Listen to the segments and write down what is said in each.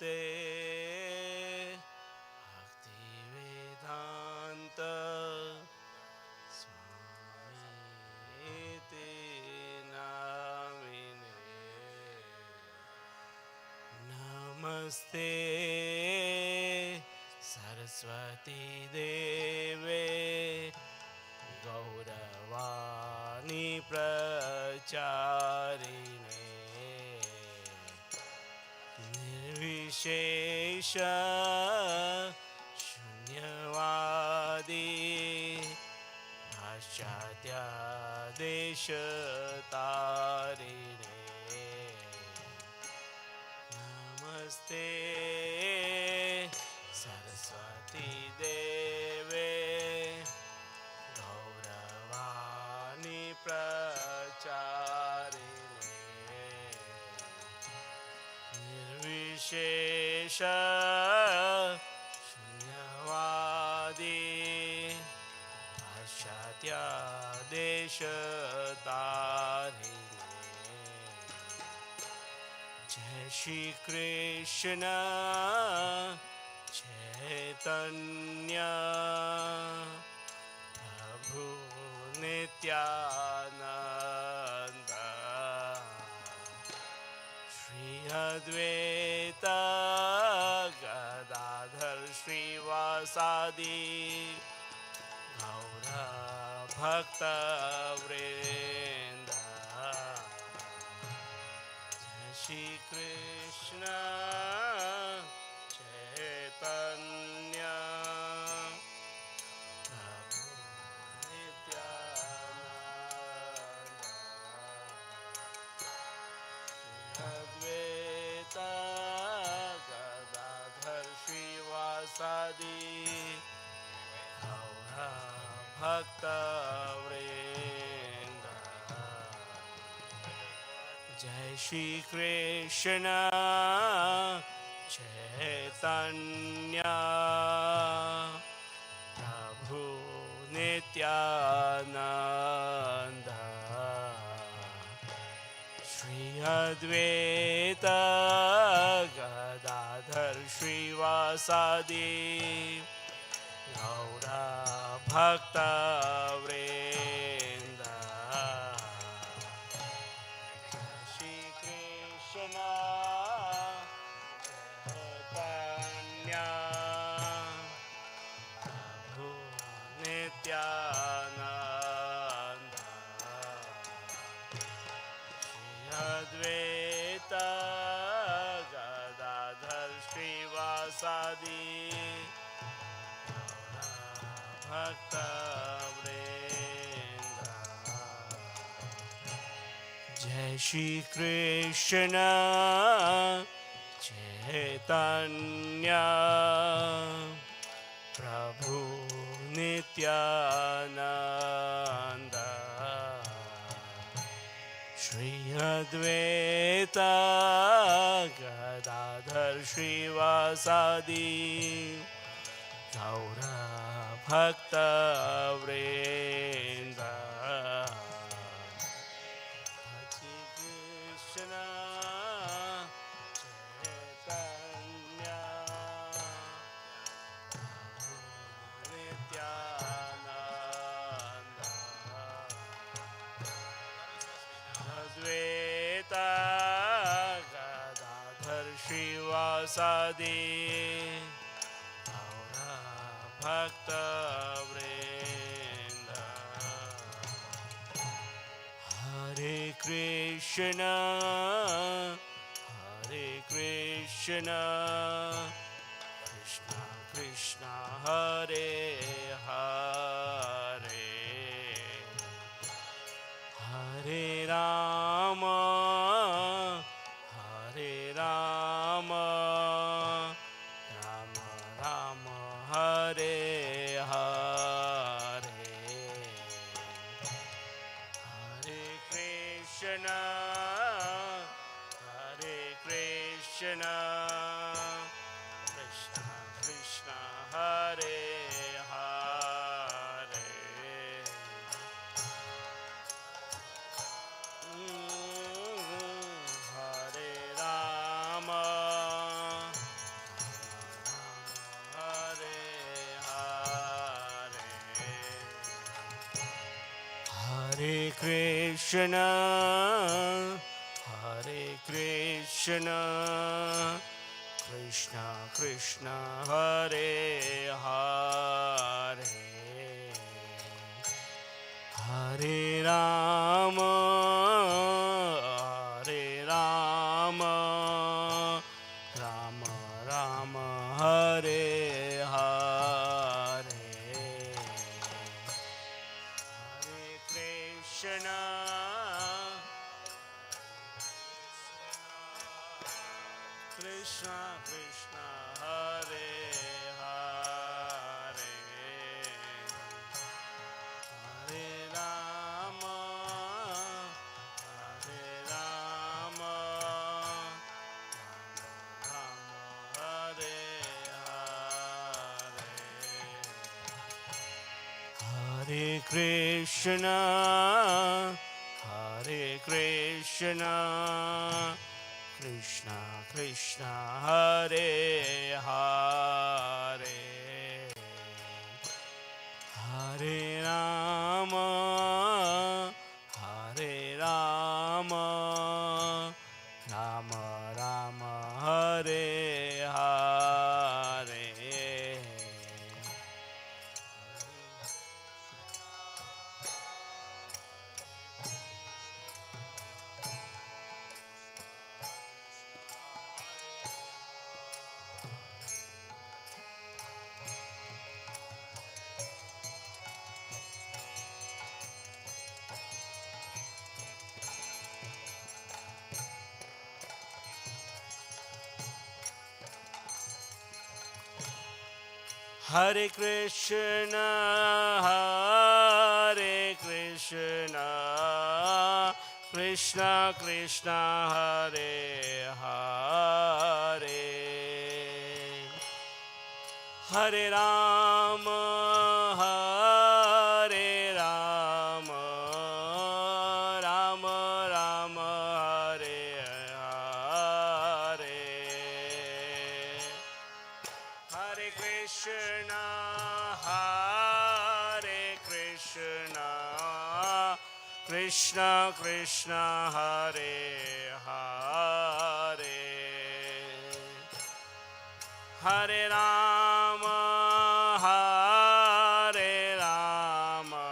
Namaste Bhaktivedanta Swamiti Namine Namaste Saraswati Deve Gauravani Pracharine Nirvishesha Shunyavadi Paschatya Deshatarine Namaste Saraswati Deve Gauravani Pracharine Nirvishesha Shunyavadi Paschatya Deshatarine Jai Shri Krishna Chaitanya Prabhu Nityananda Shri Advaita Gadadhar Srivasadi Gaura Bhakta Vrinda Jai Shri Krishna Chaitanya Prabhu Nityananda Advaita Gadadhar Srivasadi Gaura Bhakta Vrinda Jai Shri Krishna Chaitanya Prabhu Nityananda Shri Advaita Gadadhar Srivasadi Gaura Bhakta Vrinda Shri Krishna Chaitanya Prabhu Nityananda Advaita Gadadhar Srivasadi Bhakta Vrinda Jai Shri Krishna Chaitanya Prabhu Nityananda Shri Advaita Gadadhar Srivasadi Gaura Bhakta Vrinda Hare Krishna Chaitanya Prabhu Nityananda Advaita Gadadhar Srivasadi Gaura Bhakta Vrinda Hare Krishna Krishna Krishna Hare Hare Hare Rama Rama Rama Hare Hare Hare Krishna Krishna Krishna Hare Hare Hare Rama Krishna, Hare Krishna, Krishna Krishna, Hare Hare, Hare Rama, Hare Rama, Rama Rama, Hare Hare, Hare Krishna, Krishna Krishna, Hare Hare, Hare Rama, Hare Rama, Rama Hare Hare, Hare Krishna, Hare Krishna, Krishna Krishna, Hare Hare, Hare Rama, Hare Rama, Rama Rama, Hare Hare. Hare Krishna, Hare Krishna, Krishna Krishna, Hare Hare, Hare Rama, Hare Rama, Rama Rama, Hare Hare, Hare Krishna, Hare Krishna, Krishna Krishna, Hare Hare, Hare Rama, Hare Rama,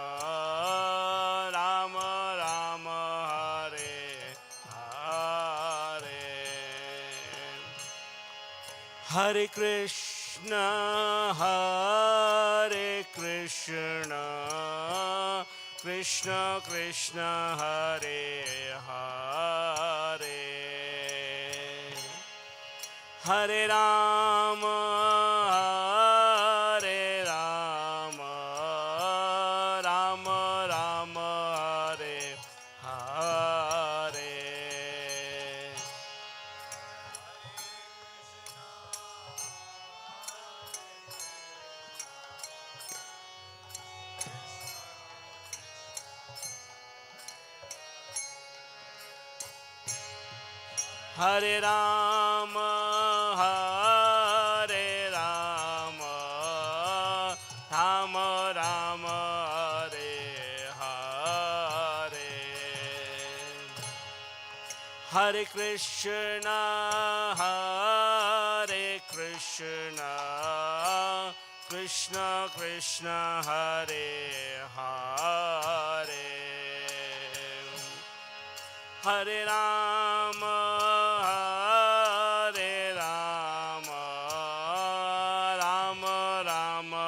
Rama Rama, Hare Hare, Hare Krishna, Hare Krishna, Krishna Krishna, Hare Hare, Hare Rama, Hare Rama, Rama Rama, Hare Hare, Hare Rama, Hare Rama, Rama Rama, Hare Hare, Hare Krishna, Hare Krishna, Krishna Krishna, Hare Hare, Hare Rama, Hare Rama, Rama Rama,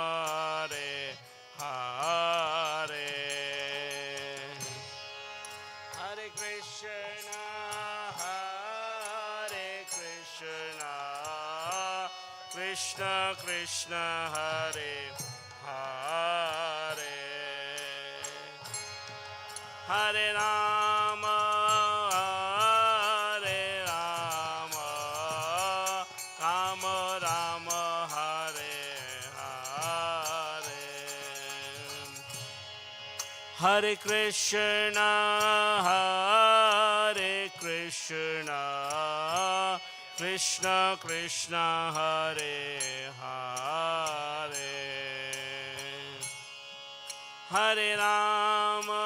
Hare Hare, Hare Krishna, Hare Krishna, Krishna Krishna, Hare Hare, Hare Rama, Hare Rama, Rama Rama, Hare Hare, Hare Krishna, Hare Krishna, Krishna Krishna, Hare Hare, Hare Rama,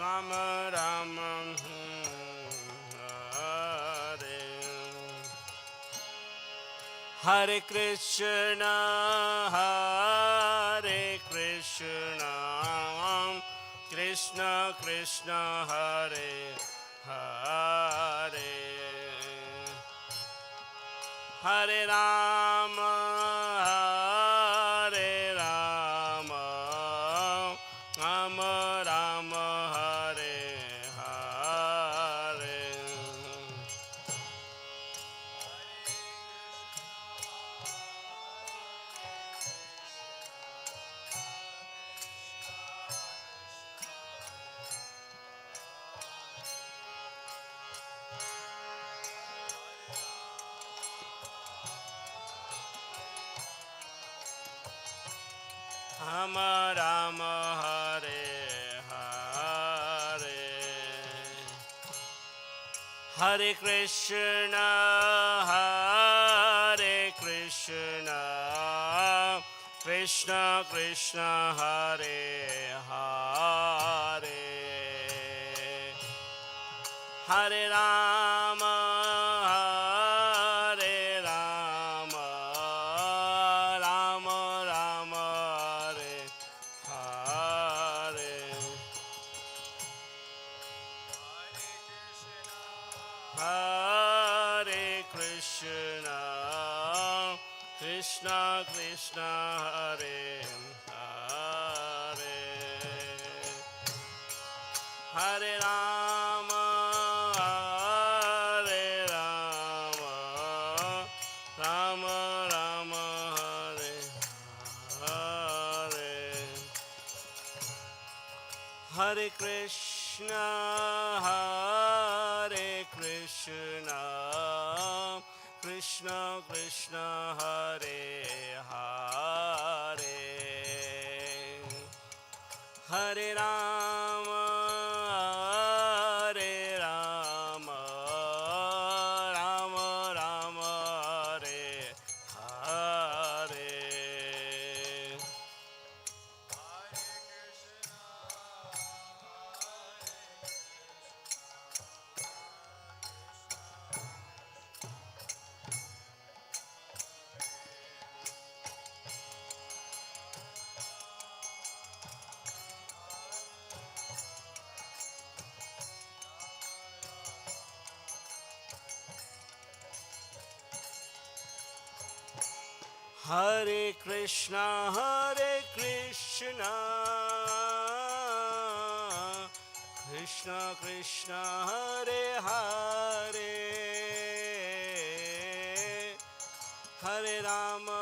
Rama Rama Hare Hare Krishna Krishna Krishna Hare Hare Hare Rama Rama Rama Hare Hare Rama Rama Hare Hare Hare Krishna Krishna Krishna Hare Hare Hare Rama Rama Rama Hare Hare Hare Krishna Krishna Krishna Hare Hare Hare Rama Rama Rama Hare Hare Hare Krishna Krishna Krishna Hare Hare Hare Rama Rama Rama Hare Hare Hare Krishna Krishna Krishna Hare Hare Hare Rama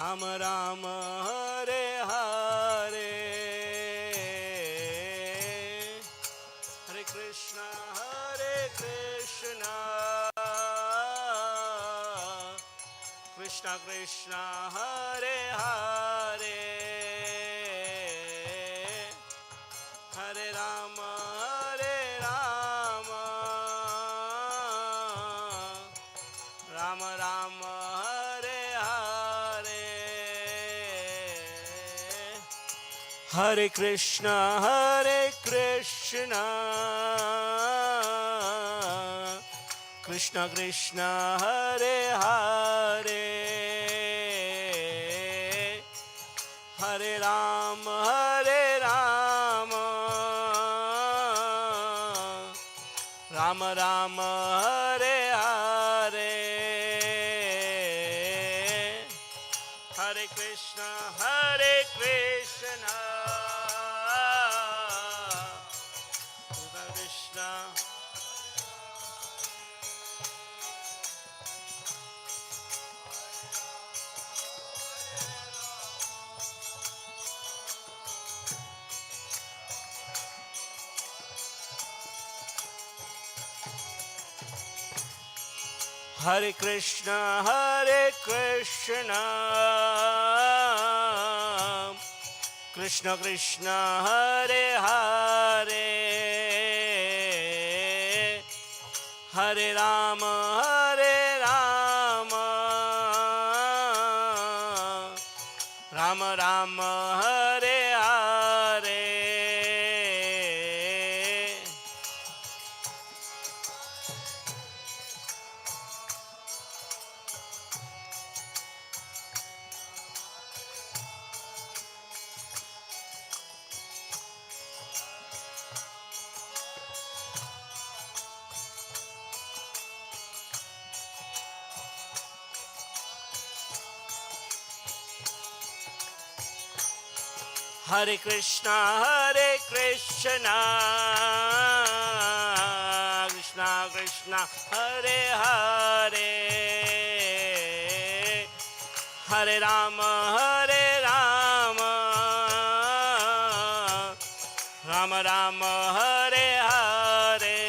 Rama Rama Hare Hare Hare Krishna Krishna Krishna Hare Hare Hare Rama Rama Rama Hare Hare Hare Krishna Krishna Krishna Hare Hare Hare Rama Rama Rama Hare Hare Hare Krishna Krishna Krishna Hare Krishna Krishna Krishna Hare Hare Hare Rama Rama Hare Krishna, Krishna Krishna, Hare Hare, Hare Rama, Rama Rama, Hare Hare,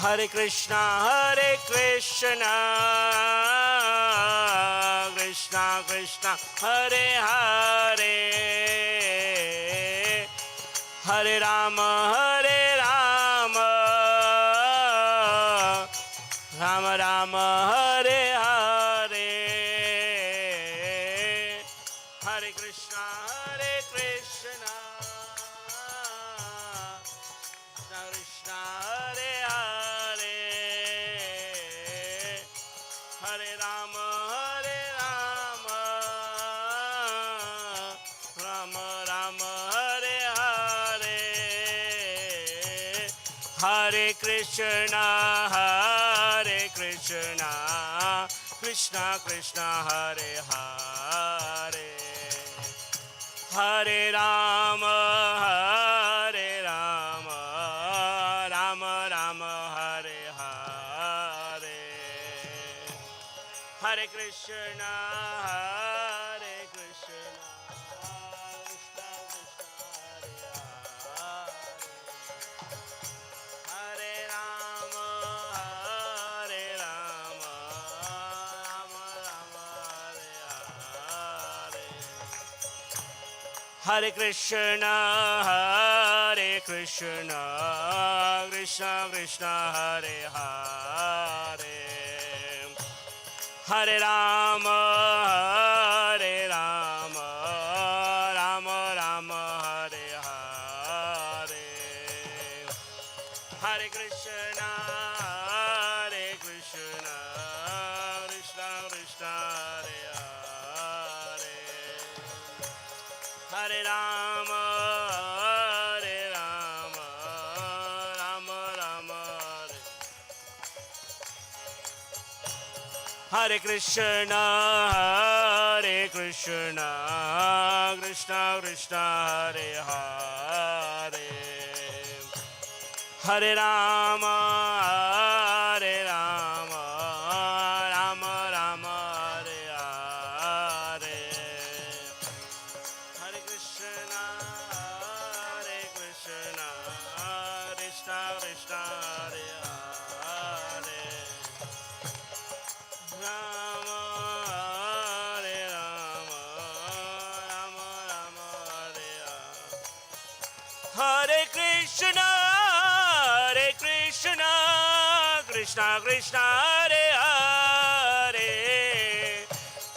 Hare Krishna, Hare Krishna, Krishna Krishna, Hare Hare, Hare Rama, Rama Rama, Hare Hare, Hare Krishna, Krishna Krishna, Hare Hare, Hare Rama, Rama Rama, Hare Hare, Hare Krishna, Krishna Krishna, Hare Hare, Hare Rama, Rama Rama, Hare Hare, Hare Krishna, Krishna Krishna, Hare Hare, Hare Rama, Rama Rama, Hare Hare, Hare Krishna, Krishna Krishna, Hare Hare, Hare Rama, Rama Rama, Hare Hare, Hare Krishna, Krishna Krishna, Hare Hare, Hare Rama, Rama Rama, Hare Krishna, Krishna Krishna, Hare Hare, Hare Rama, Rama Rama, Hare Hare, Hare Krishna, Krishna Krishna, Hare Hare, Rama, Rama Rama, Hare Hare, Hare Krishna, Krishna Krishna, Hare Hare,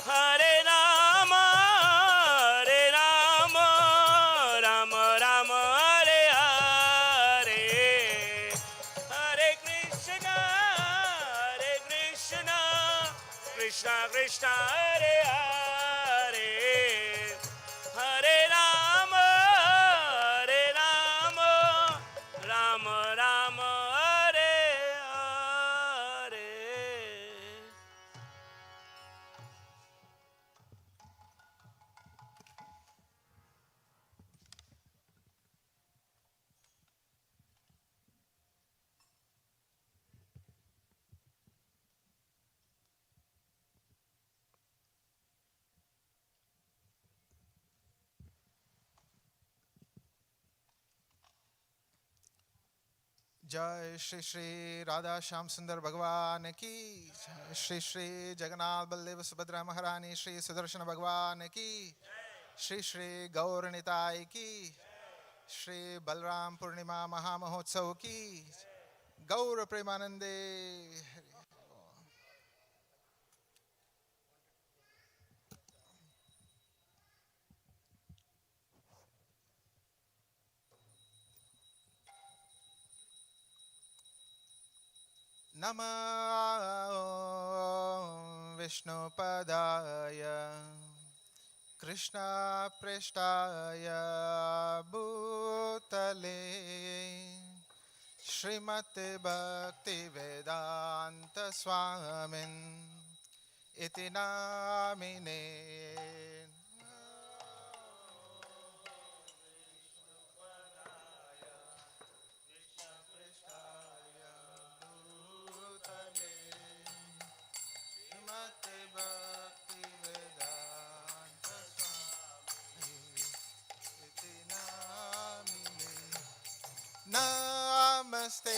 Hare Rama, Rama Rama, Hare Hare, Hare Krishna, Krishna Krishna, Hare Hare, Hare Rama, Rama Rama, Hare Hare. जय श्री श्री राधा श्याम सुंदर भगवान की, श्री श्री जगन्नाथ बलदेव सुभद्रा महारानी श्री सुदर्शन भगवान की, श्री श्री गौर निताय की, श्री बलराम पूर्णिमा महामहोत्सव की, गौर प्रेमानंदे। नमः विष्णुपदाय कृष्णपृष्ठाय भूतले श्रीमते भक्तिवेदान्त स्वामिन् इति नामिने नमस्ते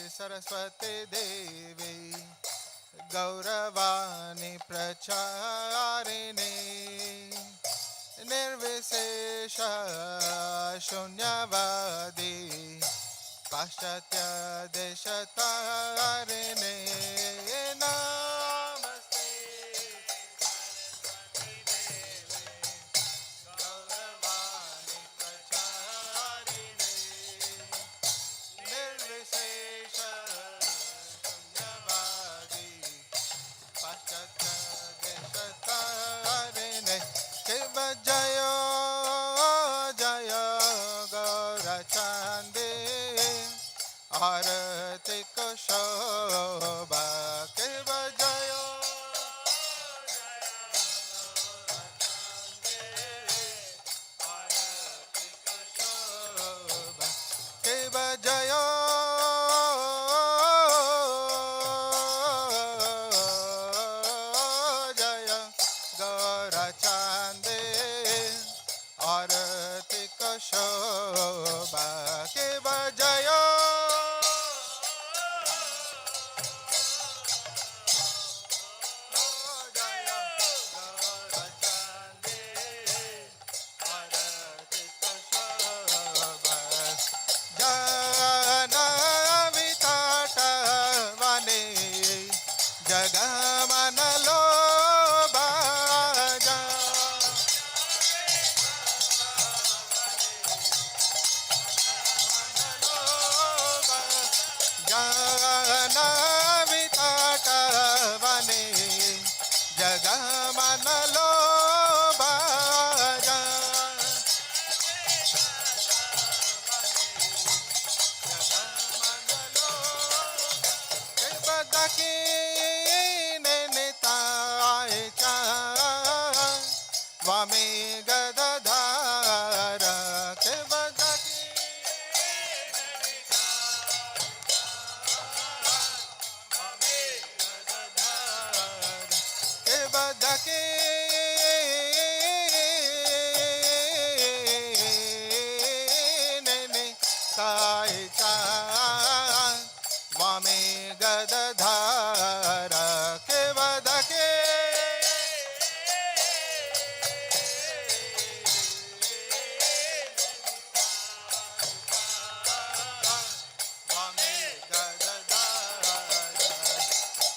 सरस्वती देवी गौरवाणी प्रचारिणे निर्विशेष शून्यवादी पाश्चात्य देशतारिणे नमस्ते गौरवाणी प्रचारिणे निर्विशेष शून्यवादी पाश्चात्य देशतारिणे शिव जय जय गौरचंदे आरती को शोभा शिव जय आरती को शोभा शिव जय जय गौरचंदे आरती को शोभा शिव जय जगमनलो बाजा जनविताटवने जगमनलो बाजा जगमनलो बदकी वामे गदधार के बदकी वामे गदधार के बदकी ने ताई चा वामे गदधार के बदकी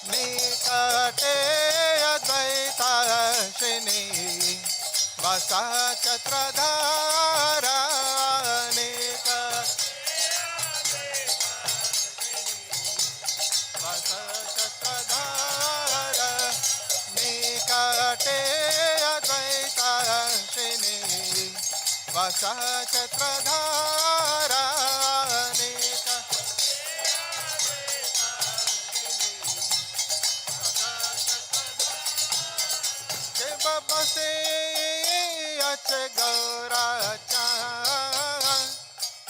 निकटे अद्वैताशिनी वसा छत्रधारा वसा छत्रधारा निकटे अद्वैताशिनी वसा छत्रधारा बसे अच गौराचा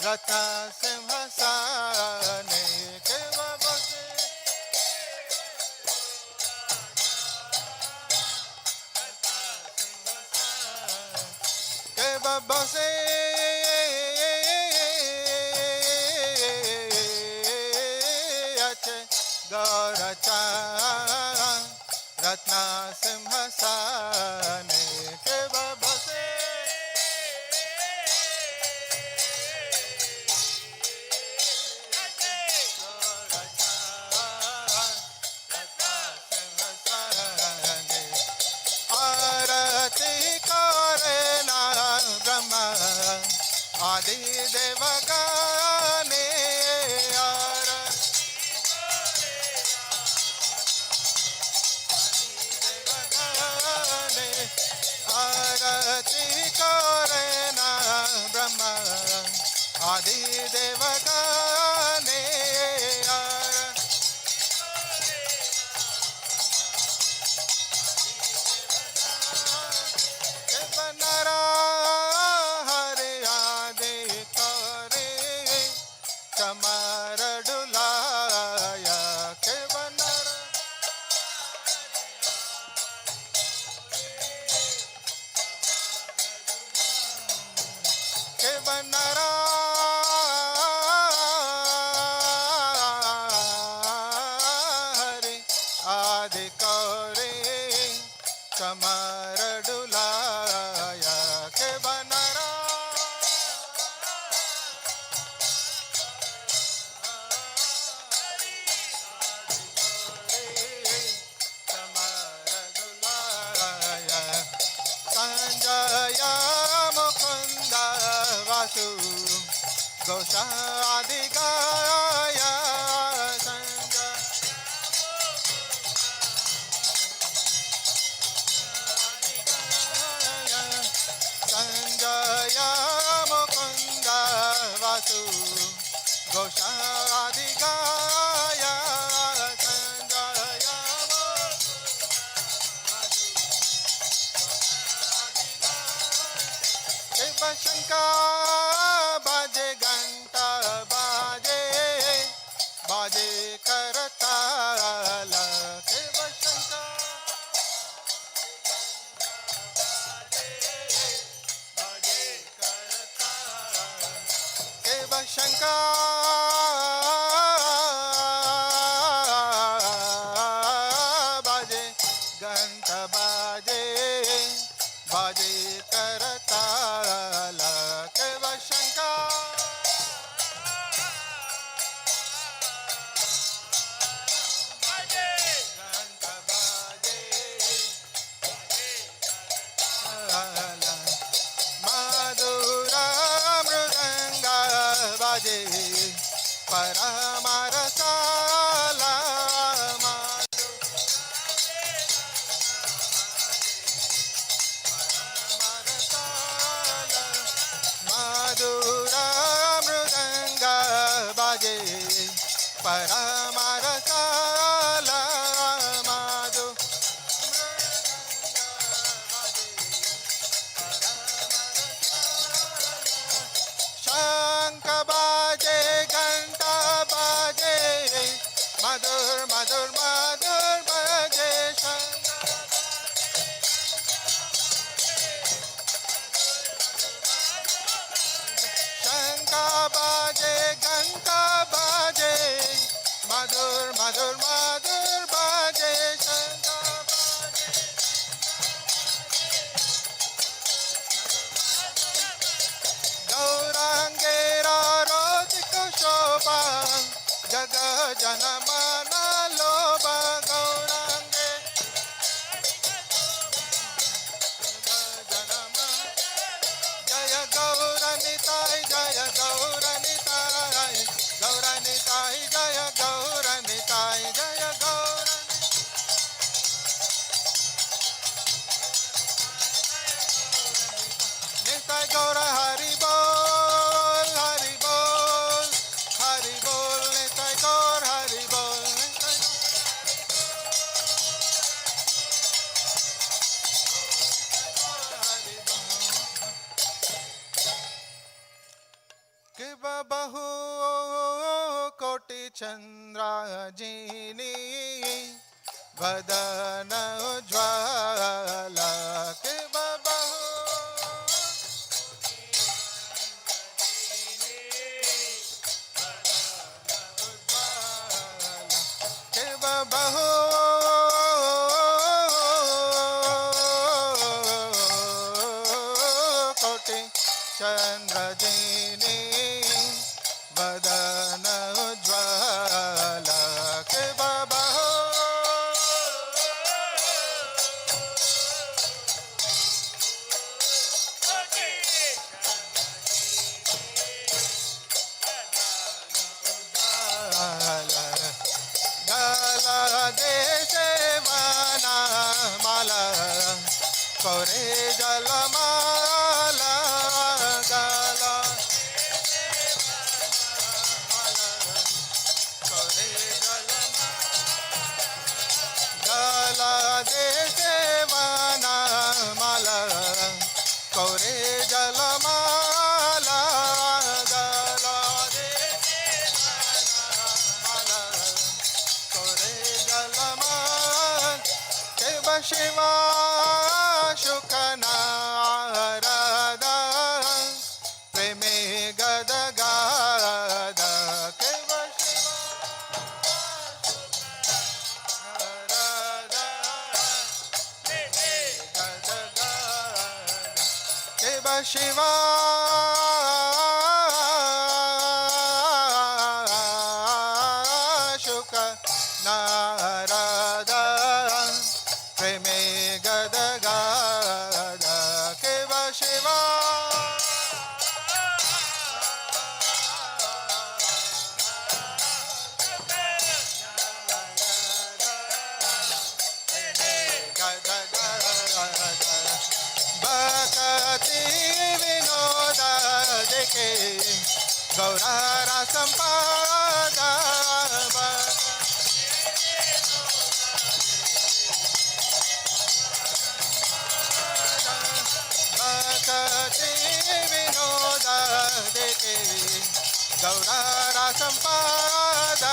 रता सिंहासने के बसे के बसे अच गौराचा रत्ना सिंहासने के बसे आरती करे ना ब्रह्मा आदि देवगणे आरती आदि देव गाने बनरा हरे आदि करे कमर डुलाया के बनरा के बनरा हरे आदि करे कमर डुलाया के बनरा कमर डुलाया संजय मुकुंद वासु गोसादि गाया संजय संजय मुकुंद वासु गोसादि गाया संजय शिव शंकर बाजे घंटा बाजे बाजे करताल शिव शंकर बाजे करताल शिव शंकर बाजे घंटा बाजे बाजे करताल शिव शंकर घंटा बाजे मधुर मृदंग बाजे परमरसाल मधुर मृदंग बाजे परमरसाल मधु शंख बाजे घंटा बाजे मधुर मधुर मधुर बाजे शंख बाजे घंटा बाजे मधुर मधुर मधुर बाजे शंख बाजे गौरांगेरा रोदिक शोभा जग जन मन लोभ गौरांगे जन मन जय गौरनिताय जय गौरनिताय गौरनिताय जय गौरनिताय जय गौर निताय गौर हरि बोल हरि बोल हरि बोल निताय गौर हरि बोल निताय गौर हरि बोल कि बहु कोटि चंद्र जीनी वदन उज्ज्वला कि बहु कि बहु कोटि चंद्र जीनी वदन उज्ज्वला के बाबा हो गला देशे वाना माला कोरे जलमाला गला कौरे जलमाला गला रे माला कौरे जलमाला शिव शिवा शुक नारद प्रेमे गद गाद शिव शिवा शुक नारद प्रेमे गद गाद शिव शिवा भक्ति विनोद देखे गौरारा संपाद भक्ति विनोद देखे गौरारा संपाद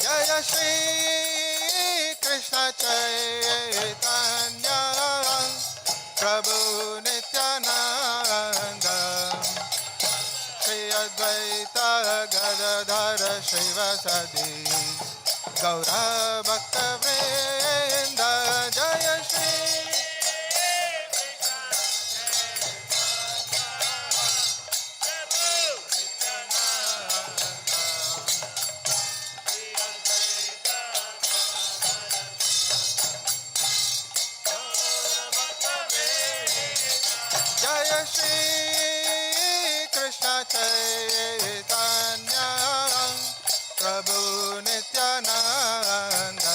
जय श्री कृष्ण चैतन्य प्रभु नित्यानंद श्री अद्वैत गदाधर श्रीवासदि गौर भक्त वृंद जय श्री जय श्री कृष्ण चैतन्य प्रभु नित्यानंद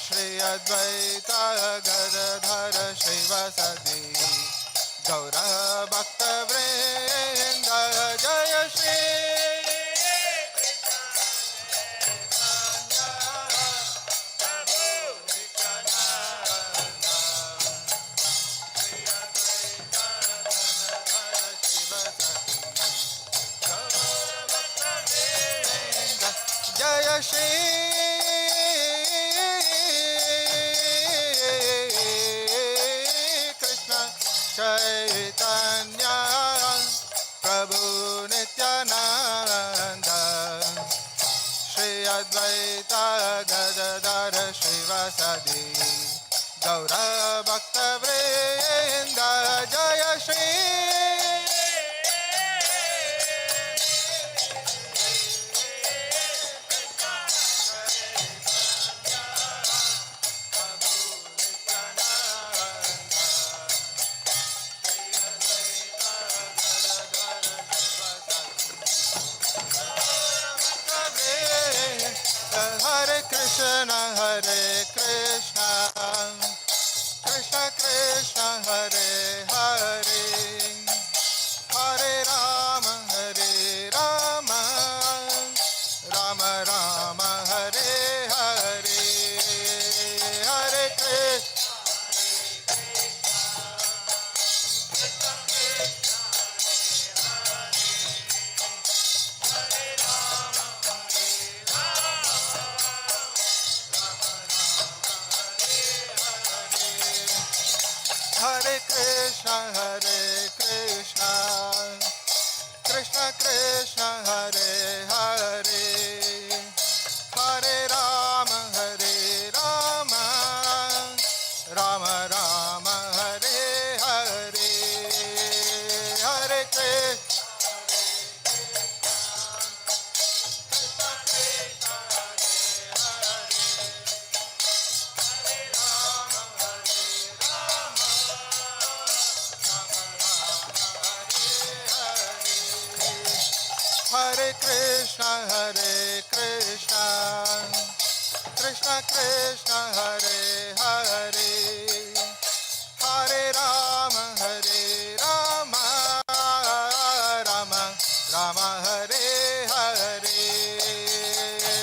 श्री अद्वैत गदाधर श्रीवासदि गौर भक्त वृंद जय श्री जय श्री कृष्ण चैतन्य प्रभु नित्यानंद श्री अद्वैत गदाधर श्रीवासदि गौर भक्त वृंद जय Shri Hare Krishna Krishna Krishna Hare Hare Hare Rama Rama Rama Hare Hare Hare Krishna Hare Krishna Krishna Krishna Hare Hare Hare Rama Rama Rama Hare Hare Hare Krishna Hare Krishna Krishna Krishna Hare Hare Hare Rama Rama Rama Hare Hare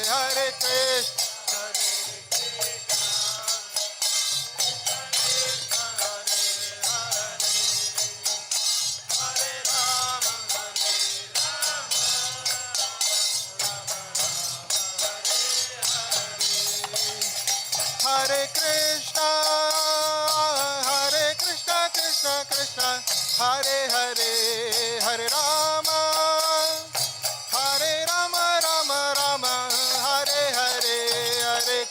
Hare Hare Krishna, Krishna Krishna, Hare Hare, Hare Rama, Rama Rama, Hare Hare, Hare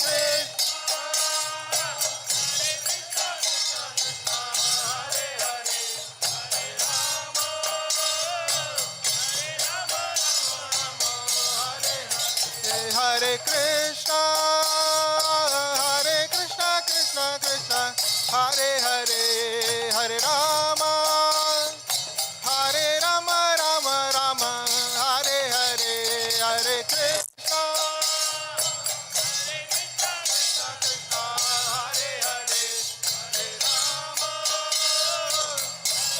Krishna. Hare Krishna, Krishna Krishna, Hare Hare, Hare Rama, Rama Rama, Hare Hare, Hare Krishna, Krishna Krishna, Hare Hare,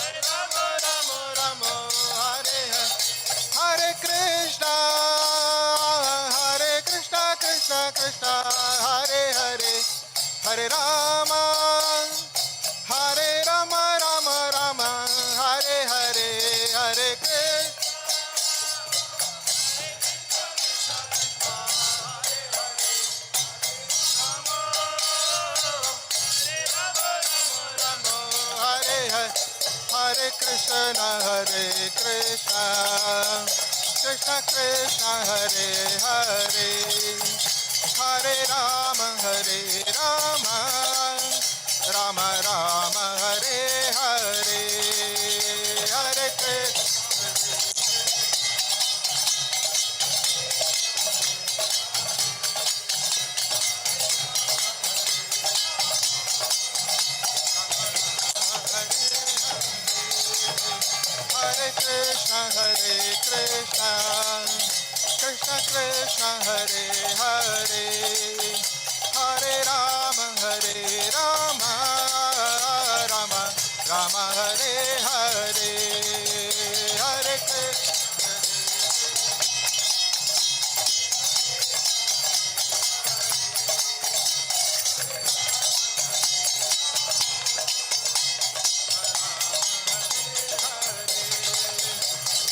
Hare Rama, Rama, Hare Hare, Hare Krishna, Krishna Krishna, Hare Hare, Hare Rama, Rama Rama, Hare Hare, Hare Krishna. Hare Krishna, Hare Krishna, Krishna Krishna, Hare Hare, Hare Rama, Rama Rama, Hare Hare, Hare Krishna. Hare Krishna, Krishna Krishna, Hare Hare, Hare Rama, Rama Rama, Hare Hare, Hare Krishna.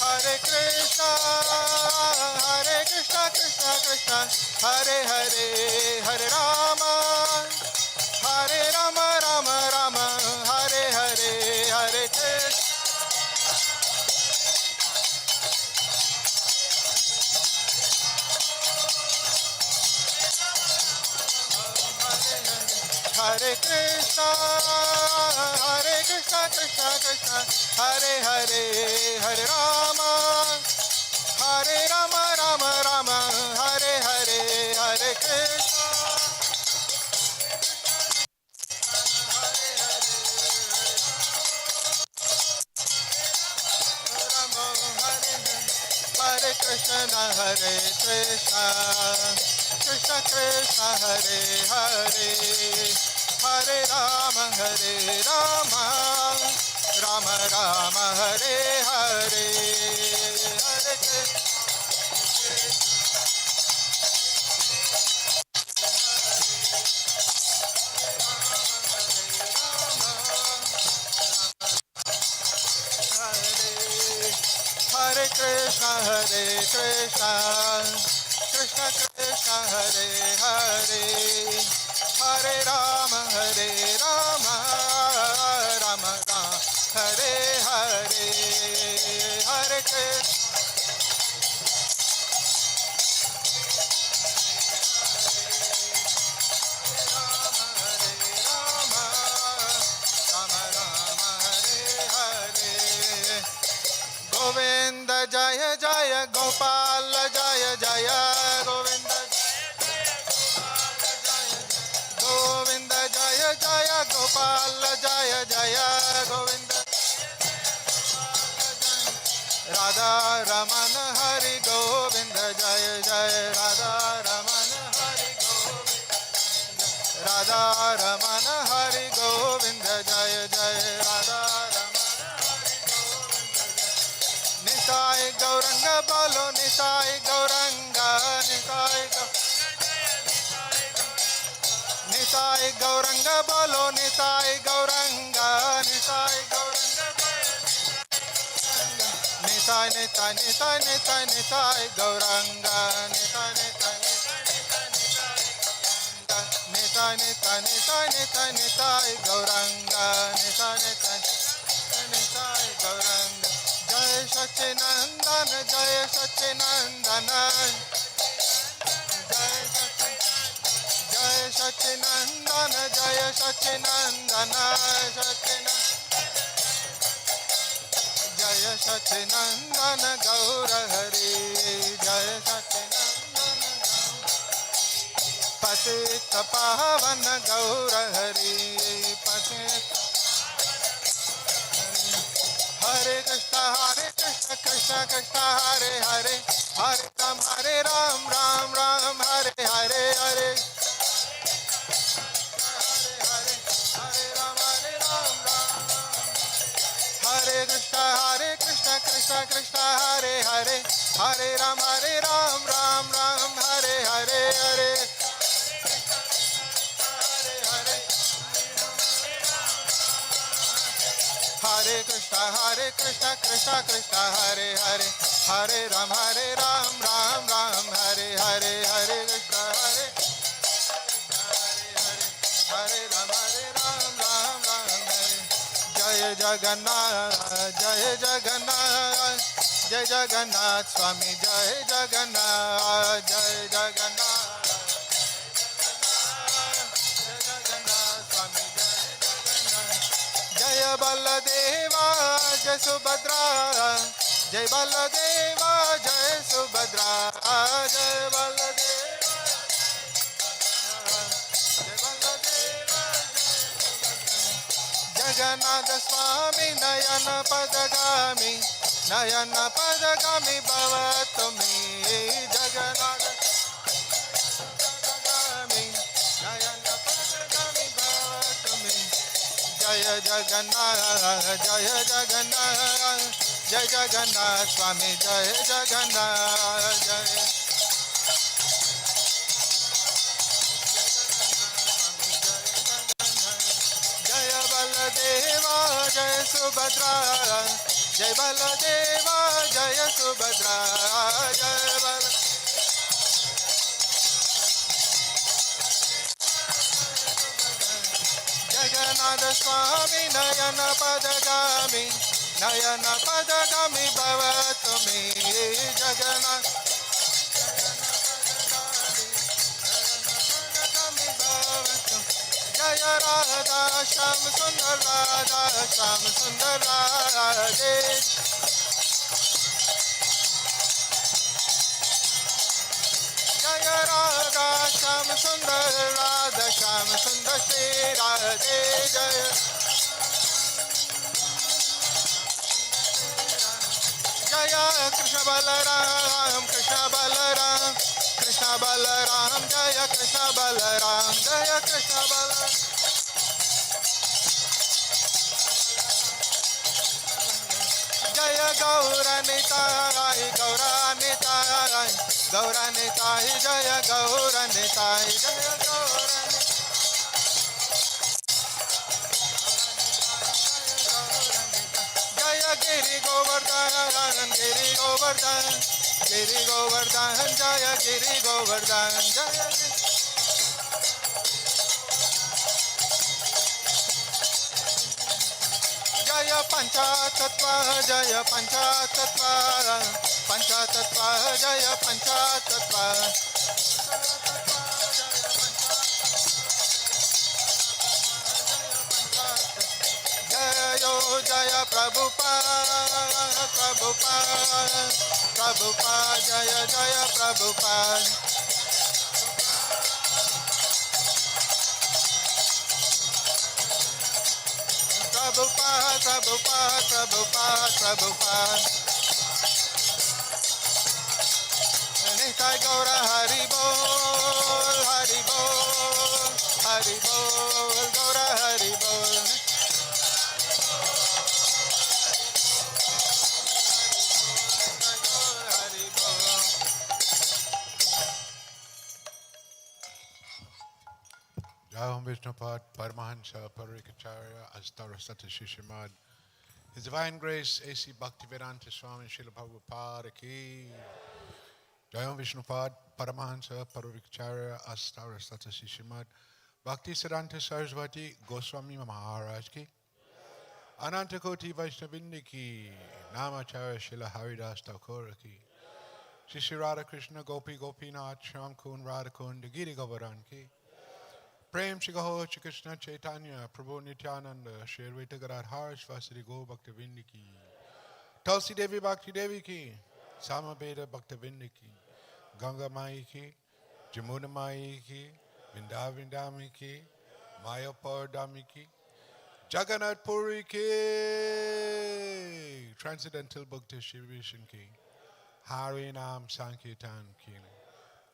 Hare Krishna, Krishna Krishna, Hare Hare, Hare Rama, Rama Rama, Hare Hare, Hare Krishna. Hare Krishna, Krishna Krishna, Hare Hare, Hare Rama, Rama Rama, Hare Hare, Hare Krishna. Hare Krishna, Hare Krishna, Krishna Krishna, Hare Hare, Hare Rama, Rama Rama, Hare Hare, Hare Krishna. Hare Krishna, Krishna Krishna, Hare Hare, Hare Rama, Rama Rama, Hare Hare, Hare Krishna. Govinda Jaya Jaya Gopal Jaya Jaya Govinda Govinda Jaya Jaya Gopal Jaya Jaya Govinda Radha Raman Hari Govinda Jaya Jaya Radha Raman Hari Govinda Radha Raman Hari Govinda Jaya Jaya Radha Nisai Gauranga Balo Nisai Gauranga Nisai Gauranga Balo Nisai Gauranga Nisai Gauranga Nisai Nisai Nisai Nisai Nisai Gauranga Nisai Nisai Nisai nita nita nita nitai gauranga nita nita nitai gauranga jai Satchidananda jai Satchidananda jai Satchidananda jai Satchidananda Jaya Satchidananda Gaura Hari Jaya Satchidananda Patita Pavana Gaura Hari Patita Hare Krishna Krishna Krishna Hare Hare Hare Ram Ram Ram Hare Hare Hare Hare Ram Ram Hare Krishna Krishna Krishna Hare Hare Hare Ram Ram Hare Hare Hare Hare Hare Krishna Krishna Krishna Hare Hare Hare Ram Ram Hare Hare Hare Krishna Hare Ram Ram Hare Jai Jagannath Jai Jagannath Jai Jagannath Swami Jai Jagannath Jai Jagannath Jai Jagannath Swami Jai Jagannath Jai Baladeva Jai Subhadra Jai Baladeva Jai Subhadra Jai Baladeva Jai Baladeva Jagannath Swami Nayana Padagami Nayana Padagami Bhavatami Jagannath Padagami Nayana Padagami Bhavatami Jaya Jagannath Jaya Jagannath Jai Jagannath Swami Jai Jagannath Jai Jaya Baladeva Jaya Subhadra Jai Baladeva Jaya Subhadra Jai Baladeva Jagannath Swami Nayana Padagami Nayana Padagami Bhavatami Jagannath Jaya Radha Sham Sundar Radha Sham Sundar Radhe Jaya Radha Sham Sundar Radha Sham Sundar Shri Radhe Jaya Jaya Krishna Balaram Krishna Balaram Krishna Balaram Jaya Krishna Balaram Jaya Krishna Balaram Jaya Gauranitai Gauranitai Gauranitai Jaya Gauranitai Jaya Gauranitai Jaya Giri Govardhan Giri Govardhan Giri Govardhan Jaya Giri Govardhan Jaya Jaya Panchatattva Jaya Panchatattva Panchatattva Jaya Panchatattva Jaya Jaya Prabhupada Prabhupada Prabhupada Jaya Jaya Prabhupada Prabhupada Prabhupada Prabhupada Prabhupada Nitai Gaura Hari Bol Hari Bol Hari Bol Gaura Hari Bol Jai Vishnupad Paramahansa Parikacharya Astarasata Shishimad. His Divine Grace A.C. Bhaktivedanta Swami Srila Prabhupada Ki. Jai Vishnupad Paramahansa Parikacharya Astarasata Shishimad. Bhakti Siddhanta Saraswati Goswami Maharaj ki, Ananta Koti Vaishnavindi ki, Namacharya Shila Haridas Thakur ki, Shri Shri Radha Krishna Gopi Gopinath Sham Kun Radha Kund Giri Govardhan ki, Prem Shri Gaho Shri Krishna Chaitanya Prabhu Nityananda Shri Advaita Gadadhar Vasari Go Bhaktivinoda ki, Tulsi Devi Bhakti Devi ki, Samaveda Bhaktivinoda ki, Ganga Mai ki, Jamuna Mai ki, Vindavindami ki, Mayapur Dami ki, Jagannath Puri ki, Transcendental Bhakti Shri Vishnu ki, Hari Nam Sankirtan ki.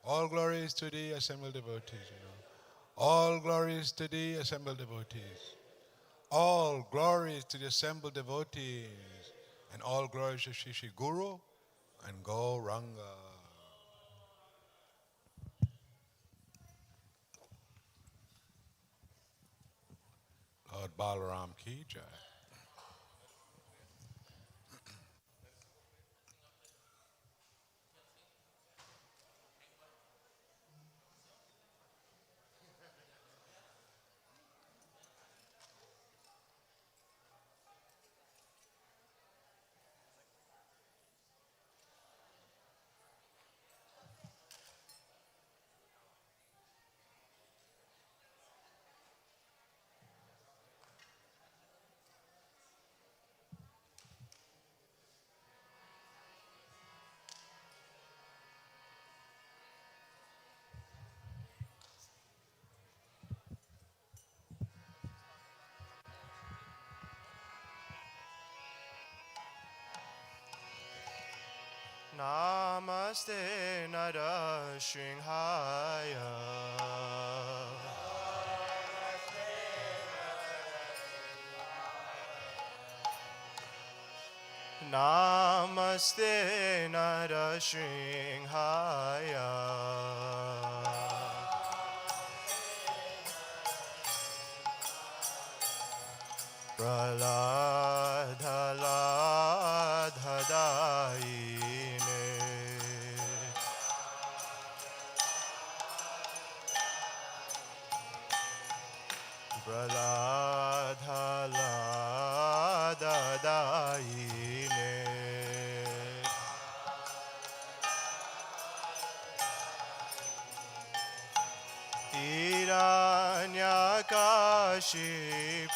All glories to the assembled devotees, All glories to the assembled devotees. All glories to the assembled devotees. And all glories to Shri Shri Guru and Gauranga. Lord Balaram ki jai. Namaste Narashinhaya. Namaste Narashinhaya. Praladhaladhadaine. Praladhaladhadaine.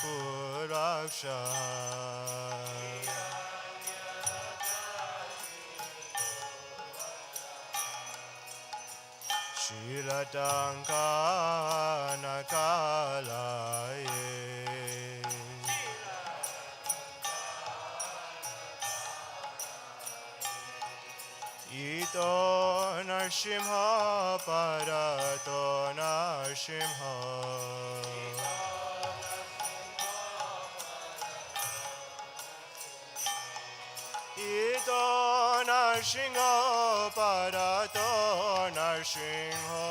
Hiranyakashipuraksha. Shiratankanakalaye. Ito Narsimha Parato Narsimha. Ito Narsimha Parato Narsimha.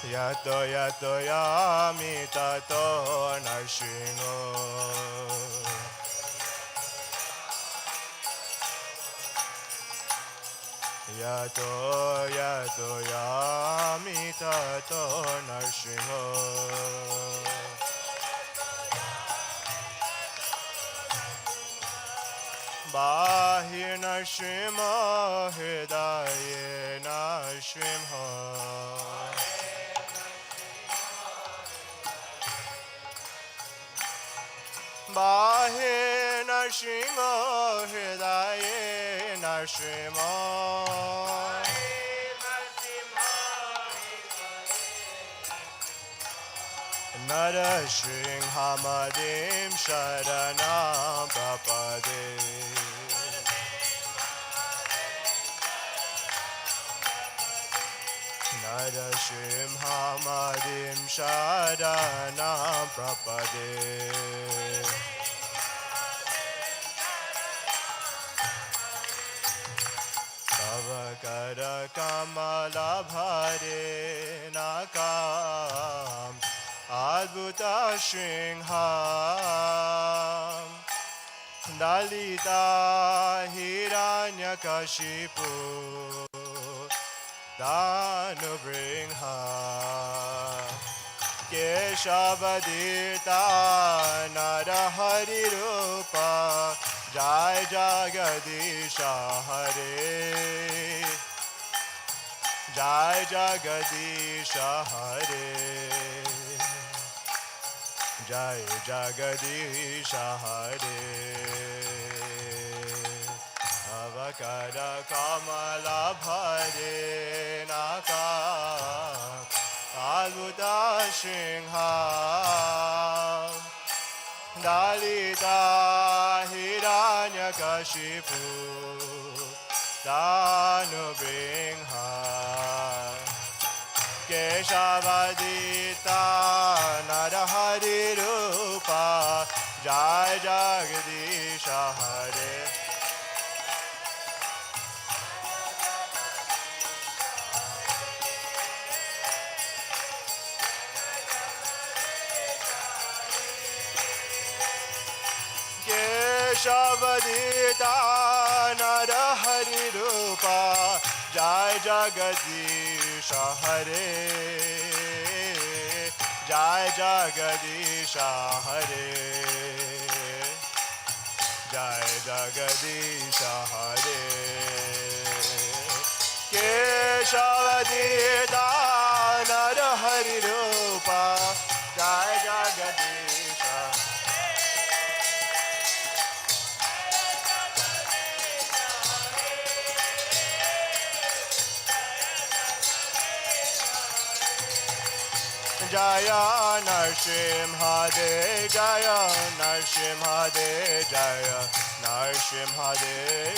Yato yato yami tato Narsimha. Yato yato yami tato Narsimha. Bahir Narsimha Hridaye Narsimha. Bahir Narsimha Hridaye Narsimha. Narashinhamadim Sharanam Prapade. Narashinhamadim Sharanam Prapade. Tavakara Kamala Bhare Nakam Adbhuta Shingham Dalita Hiranyakashipu Danubringha Keshavadita Narahari Rupa Jai Jagadisha Hare Jai Jagadisha Hare Jai Jagadisha Hare Avakara Kamala Bhare Naka Albuta Shingha Dalita Hiranyakashipu Danubringha Keshavadita Narahari Rupa Jai Jagadisha Hare Keshavadita Narahari Rupa Jai Jagadisha Hare Jai Jagadisha Hare Jai Jagadisha Hare Keshavadita Narahari Rupa Jai Jagadisha Jaya Narsimhade Jaya Narsimhade Jaya Narsimhade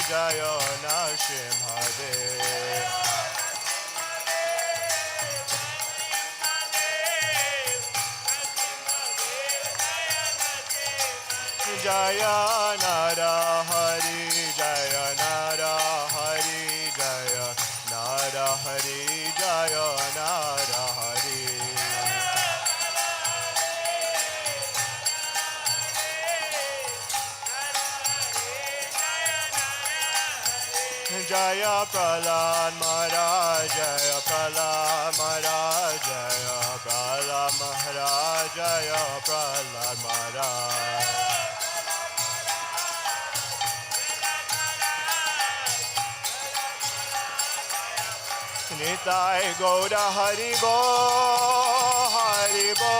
Jaya Narsimhade Jaya Narahari Jaya Narahari Jaya Narahari Jaya Narahari Jaya Prahlad Maharaj Jaya Prahlad Maharaj Jaya Prahlad Maharaj Jaya Prahlad Maharaj Nitai Gauda Haribo Haribo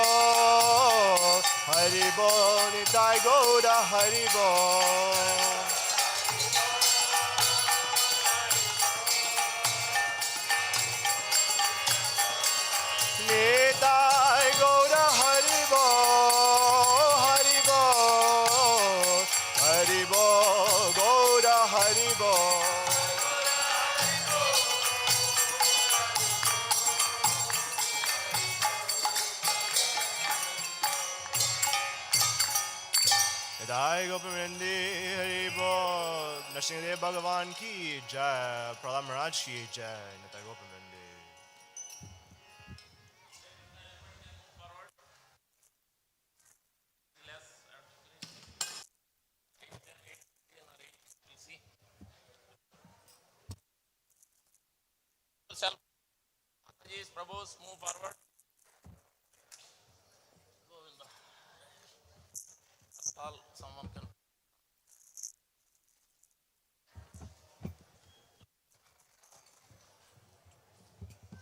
Haribo Nitai Gauda Haribo Nitai Gauda Haribo Haribo Haribo Gauda Haribo Nitai Gopavindi Haribo Nrsimhadev Bhagavan ki jai Prahlad Maharaj ki jai Nitai Gopavindi Self, Prabhus, move forward. All someone can.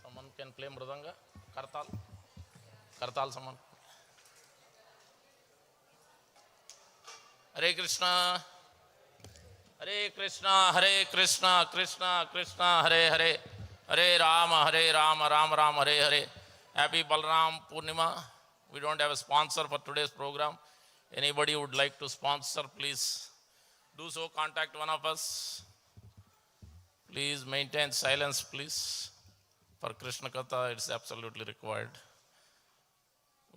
Someone can play mridanga. Kartal. Kartal. Someone. Hare Krishna. Hare Krishna. Hare Krishna. Krishna Krishna. Hare Hare. Hare Rama. Hare Rama. Rama Rama. Hare Hare. Happy Balaram Purnima. We don't have a sponsor for today's program. Anybody would like to sponsor, please do so. Contact one of us. Please maintain silence, please. For Krishna Katha, it's absolutely required.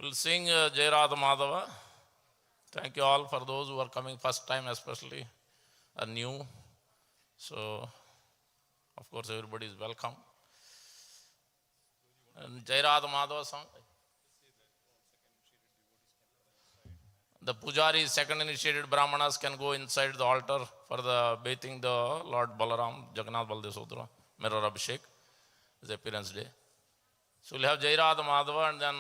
We'll sing Jai Radha Madhava. Thank you all for those who are coming first time, especially are new. So, of course, everybody is welcome. And Jai Radha Madhava song. The pujari, second initiated brahmanas can go inside the altar for the bathing the Lord Balaram, Jagannath Baldev Sodra, Mirror Abhishek, his appearance day. So we'll have Jairada Madhava and then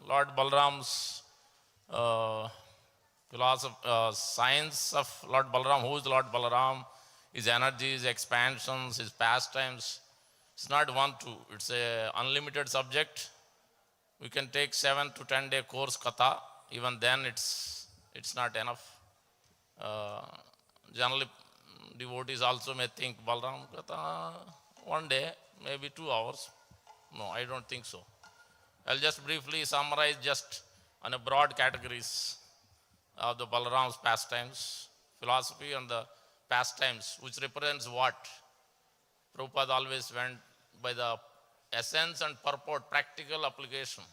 Lord Balaram's science of Lord Balaram. Who is Lord Balaram? His energies, expansions, his pastimes. It's not 1, 2. It's a unlimited subject. We can take 7 to 10 day course katha. Even then it's not enough. Generally, devotees also may think Balaram katha 1 day, maybe 2 hours. No, I don't think so. I'll just briefly summarize just on a broad categories of the Balaram's pastimes, philosophy and the pastimes, which represents what? Prabhupada always went by the essence and purport, practical application.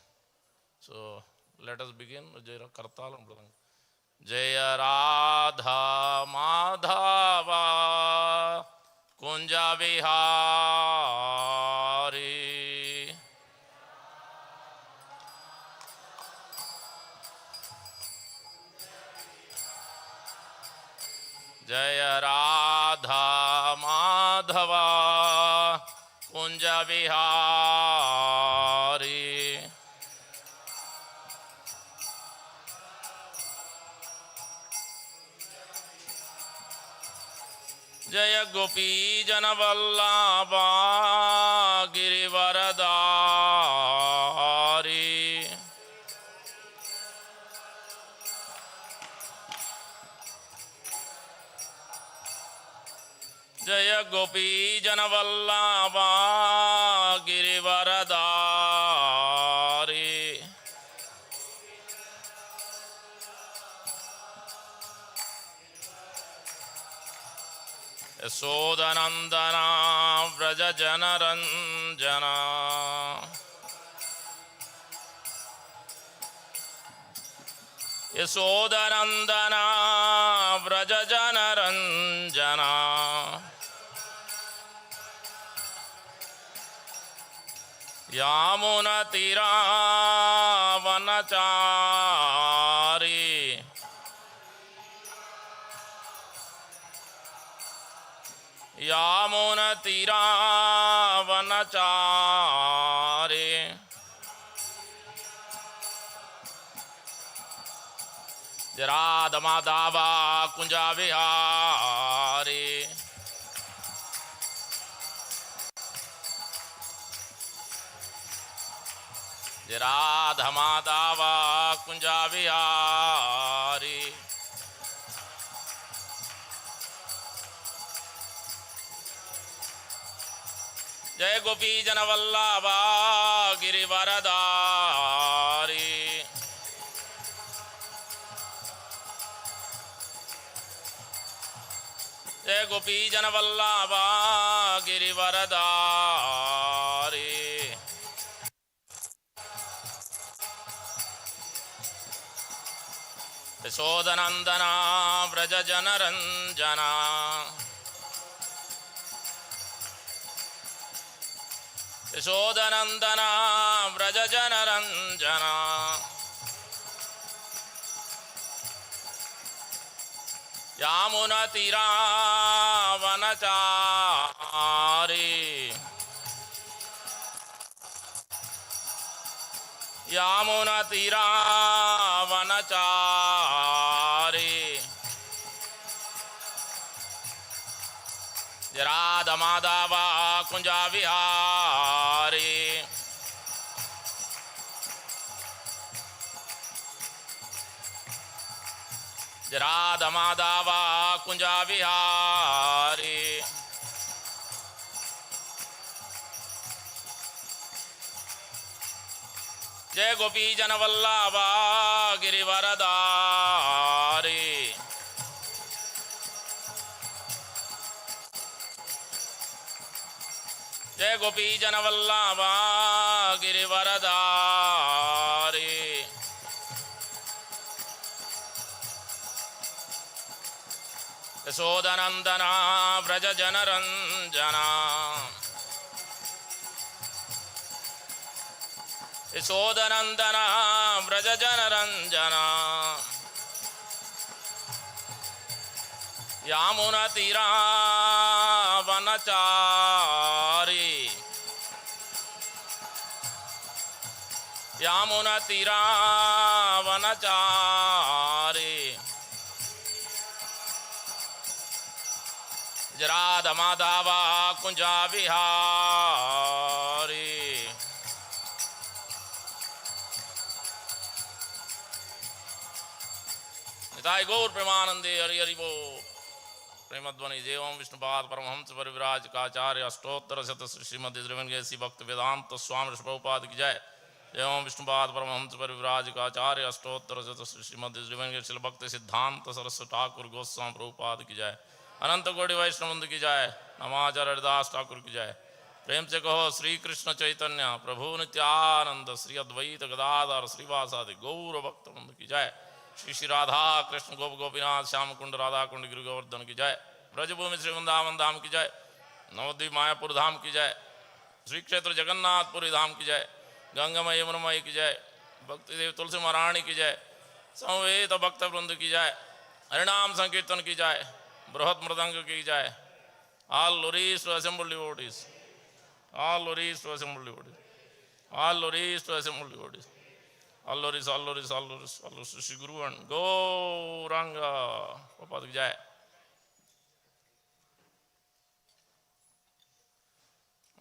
So let us begin. Jaya Radha Madhava Kunja Vihari Jaya Radha Madhava Kunja Vihari Jaya Gopi Janavallabha Girivaradari Jaya Gopi Janavallabha Girivaradari Yashodanandana Vraja Janaranjana Yashodanandana Vraja Janaranjana Yamuna Tira Vanachari Yamuna Tira Vanachari Radha Madhava Kunja Vihari Radha Madhava Kunja Vihari Jai Gopi Janavallabha Girivaradari Jai Gopi Janavallabha Girivaradari Yashodanandana Vraja Janaranjana Yashodanandana Vraja Janaranjana Yamuna Tira Vanachari Yamuna Tira Vanachari Radha Madhava Kunja Vihari Radha Madhava Kunja Vihari Jai Gopi Janavallabha Girivaradari Jai Gopi Janavallabha Girivaradari Yashodanandana Vraja Janaranjana Yashodanandana Vraja Janaranjana Yamuna तीरा वनचारी यामुना तीरा वनचारी जराध माधवा कुंजा विहारी निताय गौर प्रेमानंदे हरि हरि वो प्रेमध्वनि देवं विष्णुपाद परमहंस परिविराज काचार्य अष्टोत्तर शत श्रीमद् श्रीमंगेशी भक्त वेदांत स्वामी प्रभुपाद की जय। एवं विष्णुपाद परमहंस परिविराज काचार्य अष्टोत्तर शत श्रीमद् श्रीमंगेशी भक्त सिद्धांत सरस्वती ठाकुर गोस्वामी प्रभुपाद की जय। अनंत कोटि वैष्णव की जय। नमाचार्य हरिदास ठाकुर की जय। प्रेम से कहो श्री कृष्ण चैतन्य प्रभु नित्यानंद श्री अद्वैत गदाधर श्रीवासादि गौर भक्त वृंद की जय। श्री श्री राधा कृष्ण गोप गोपीनाथ श्याम कुंड राधा कुंड गिरि गोवर्धन की जय। ब्रजभूमि श्री वृंदावन धाम की जय। नवद्वीप मायापुर धाम की जय। श्री क्षेत्र जगन्नाथपुरी धाम की जय। गंगामय यमुनामयी की जय। भक्ति देव तुलसी महारानी की जय। संवेद भक्त वृंद की जय। हरिनाम संकीर्तन की जय। बृहत मृदंग की जय। All glories to assembled devotees. All glories to assembled devotees. All glories to assembled devotees. All glories, all glories, all glories, all glories to Shri Guru and Gauranga. Prabhupada की जय।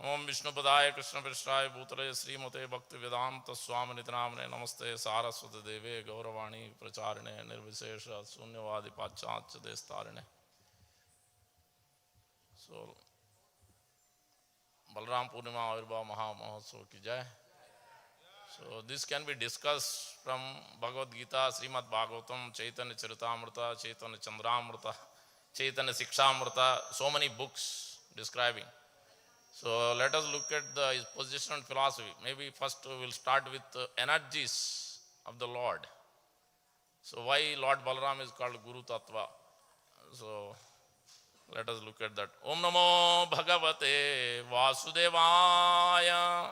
ओम विष्णुपदाय कृष्ण पृष्ठाय भूतले श्रीमते भक्ति वेदांत स्वामी नितनामने नमस्ते सारस्वती देवे गौरवाणी प्रचारिणे निर्विशेष शून्यवादी पाश्चात्य देशतारिणे। So, Balaram Purnima Avirbhav Mahamahotsav ki jai. So, this can be discussed from Bhagavad Gita, Srimad Bhagavatam, Chaitanya Charitamrita, Chaitanya Chandramrita, Chaitanya Sikshamrita, so many books describing. So, let us look at his position and philosophy. Maybe first we will start with energies of the Lord. So, why Lord Balaram is called Guru Tattva? So, let us look at that. Om Namo Bhagavate Vasudevaya.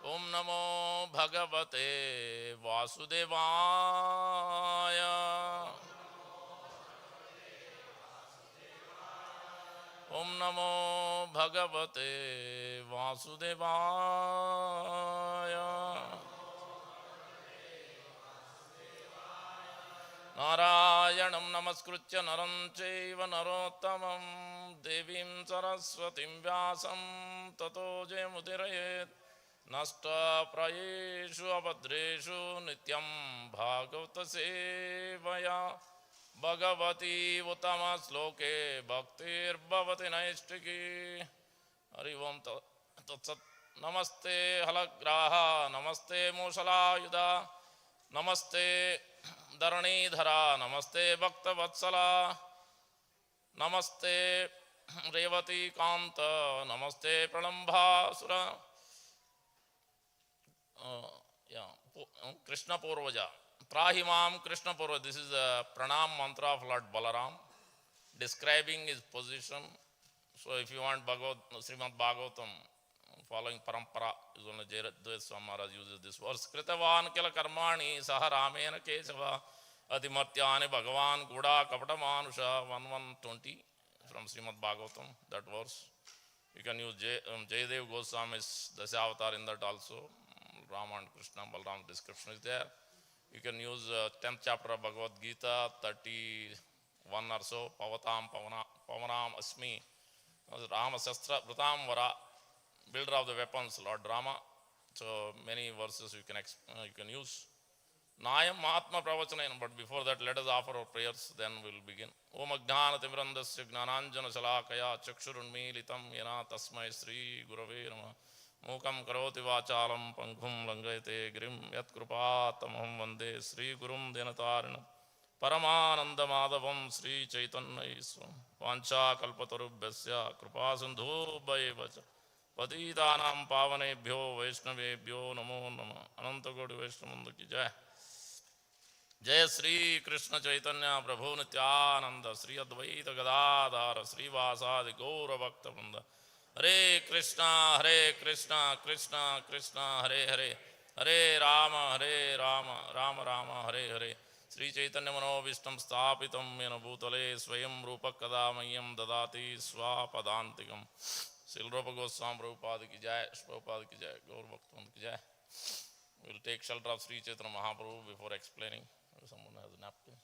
Om Namo Bhagavate Vasudevaya. Om Namo Bhagavate Vasudevaya. Narayanam namaskritya naram chaiva narottamam devim saraswatim vyasam tato jayamudirayet nasta prayeshu abhadreshu nityam bhagavata sevaya bhagavati uttama sloke bhaktir bhavati naistiki. Hari Om Tatsat. Namaste halagraha namaste mushalayuda namaste Dharanidhara, Namaste Bhakta Vatsala, Namaste Revati Kanta, Namaste Pranambhasura. Krishna Purvaja. Trahimam Krishna Purvaja. This is the pranam mantra of Lord Balaram, describing his position. So if you want Srimad Bhagavatam, following parampara, is only Jayadvaita Swami Maharaj uses this verse. Kritavan kila karmani saha ramena kesava adimartyane bhagavan guda kapata manusha 1120 from Srimad Bhagavatam, that verse. You can use Jayadev Goswami's Dasavatar in that also. Rama and Krishna, Balaram description is there. You can use 10th chapter of Bhagavad Gita, 31 or so, Pavatam Pavanam Asmi, Rama Sastra Vratam Vara, builder of the weapons, Lord Rama. So many verses you can use. Nayam Mahatma Pravachanayam, but before that let us offer our prayers, then we will begin. Om Ajnana Timrandasya Gnananjana Shalakaya Chakshurunmilitam Yana Tasmai Sri Gurave Namah Mukam Karoti Vachalam Pankhum Langayate Grim Yat Krupatamaham Vande Sri Gurum Denatarinam Paramananda Madhavam Sri Chaitanya Iswaram Vancha Kalpatarubhyasya Krupasindhu Bhaivacha Patitanam Pavanebhyo Vaishnavebhyo Namo Namah Anantagodi Vaishnavandu ki jai. Jai Sri Krishna Chaitanya Prabhu Nityananda Sri Advaita Gadadhara Sri Vasadi Gaura Bhakta Vrinda. Hare Krishna Krishna Krishna Hare Hare Hare Rama Rama Rama Hare Hare. Sri Chaitanya Manovistam Sthapitam Yena Bhutale Swayam Rupa Kada Mayam Dadati Swapadantikam. Srila Rupa Goswami Prabhupada ki jai, Prabhupada ki jai, Gaur Bhaktivinoda ki jai. We will take shelter of Sri Chaitanya Mahaprabhu before explaining. Someone has a napkin.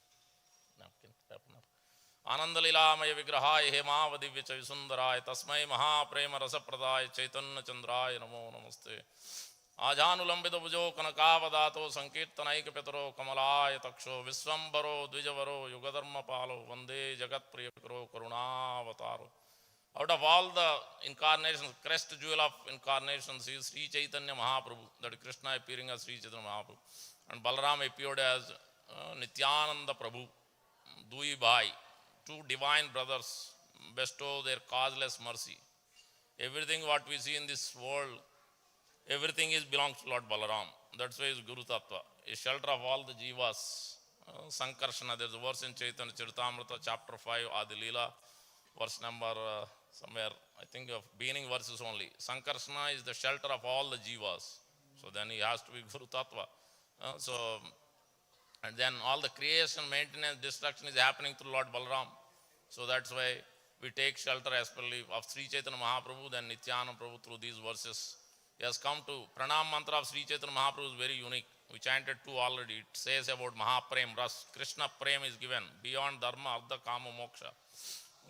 आनंद लीलामय विग्रहाय हेमावधि विचय सुंदराय तस्मै महाप्रेम रसप्रदाय चैतन्य चंद्राय नमो नमस्ते आजानुलंबित भुजो कनकावदातो संकीर्तनैक पितरो कमलाय तक्षो विश्वंभरो द्विजवरो युगधर्म पालो वंदे जगत प्रिय करो करुणावतारो. Out of all the incarnations, crest jewel of incarnations is Sri Chaitanya Mahaprabhu, that is Krishna appearing as Sri Chaitanya Mahaprabhu, and Balaram appeared as Nityananda Prabhu. Dui Bhai, two divine brothers, bestow their causeless mercy. Everything what we see in this world, everything is belongs to Lord Balaram. That's why he is Guru Tattva, a shelter of all the jivas. Sankarshana, there's a verse in Chaitanya Charitamrita, chapter 5, Adi Leela, verse number somewhere, I think of beginning verses only. Sankarshana is the shelter of all the jivas. So then he has to be Guru Tattva. And then all the creation, maintenance, destruction is happening through Lord Balaram. So that's why we take shelter especially of Sri Chaitanya Mahaprabhu, then Nityananda Prabhu through these verses. He has come to Pranam mantra of Sri Chaitanya Mahaprabhu is very unique. We chanted two already. It says about Mahaprem Ras. Krishna Prem is given beyond Dharma, Artha, Kama, Moksha.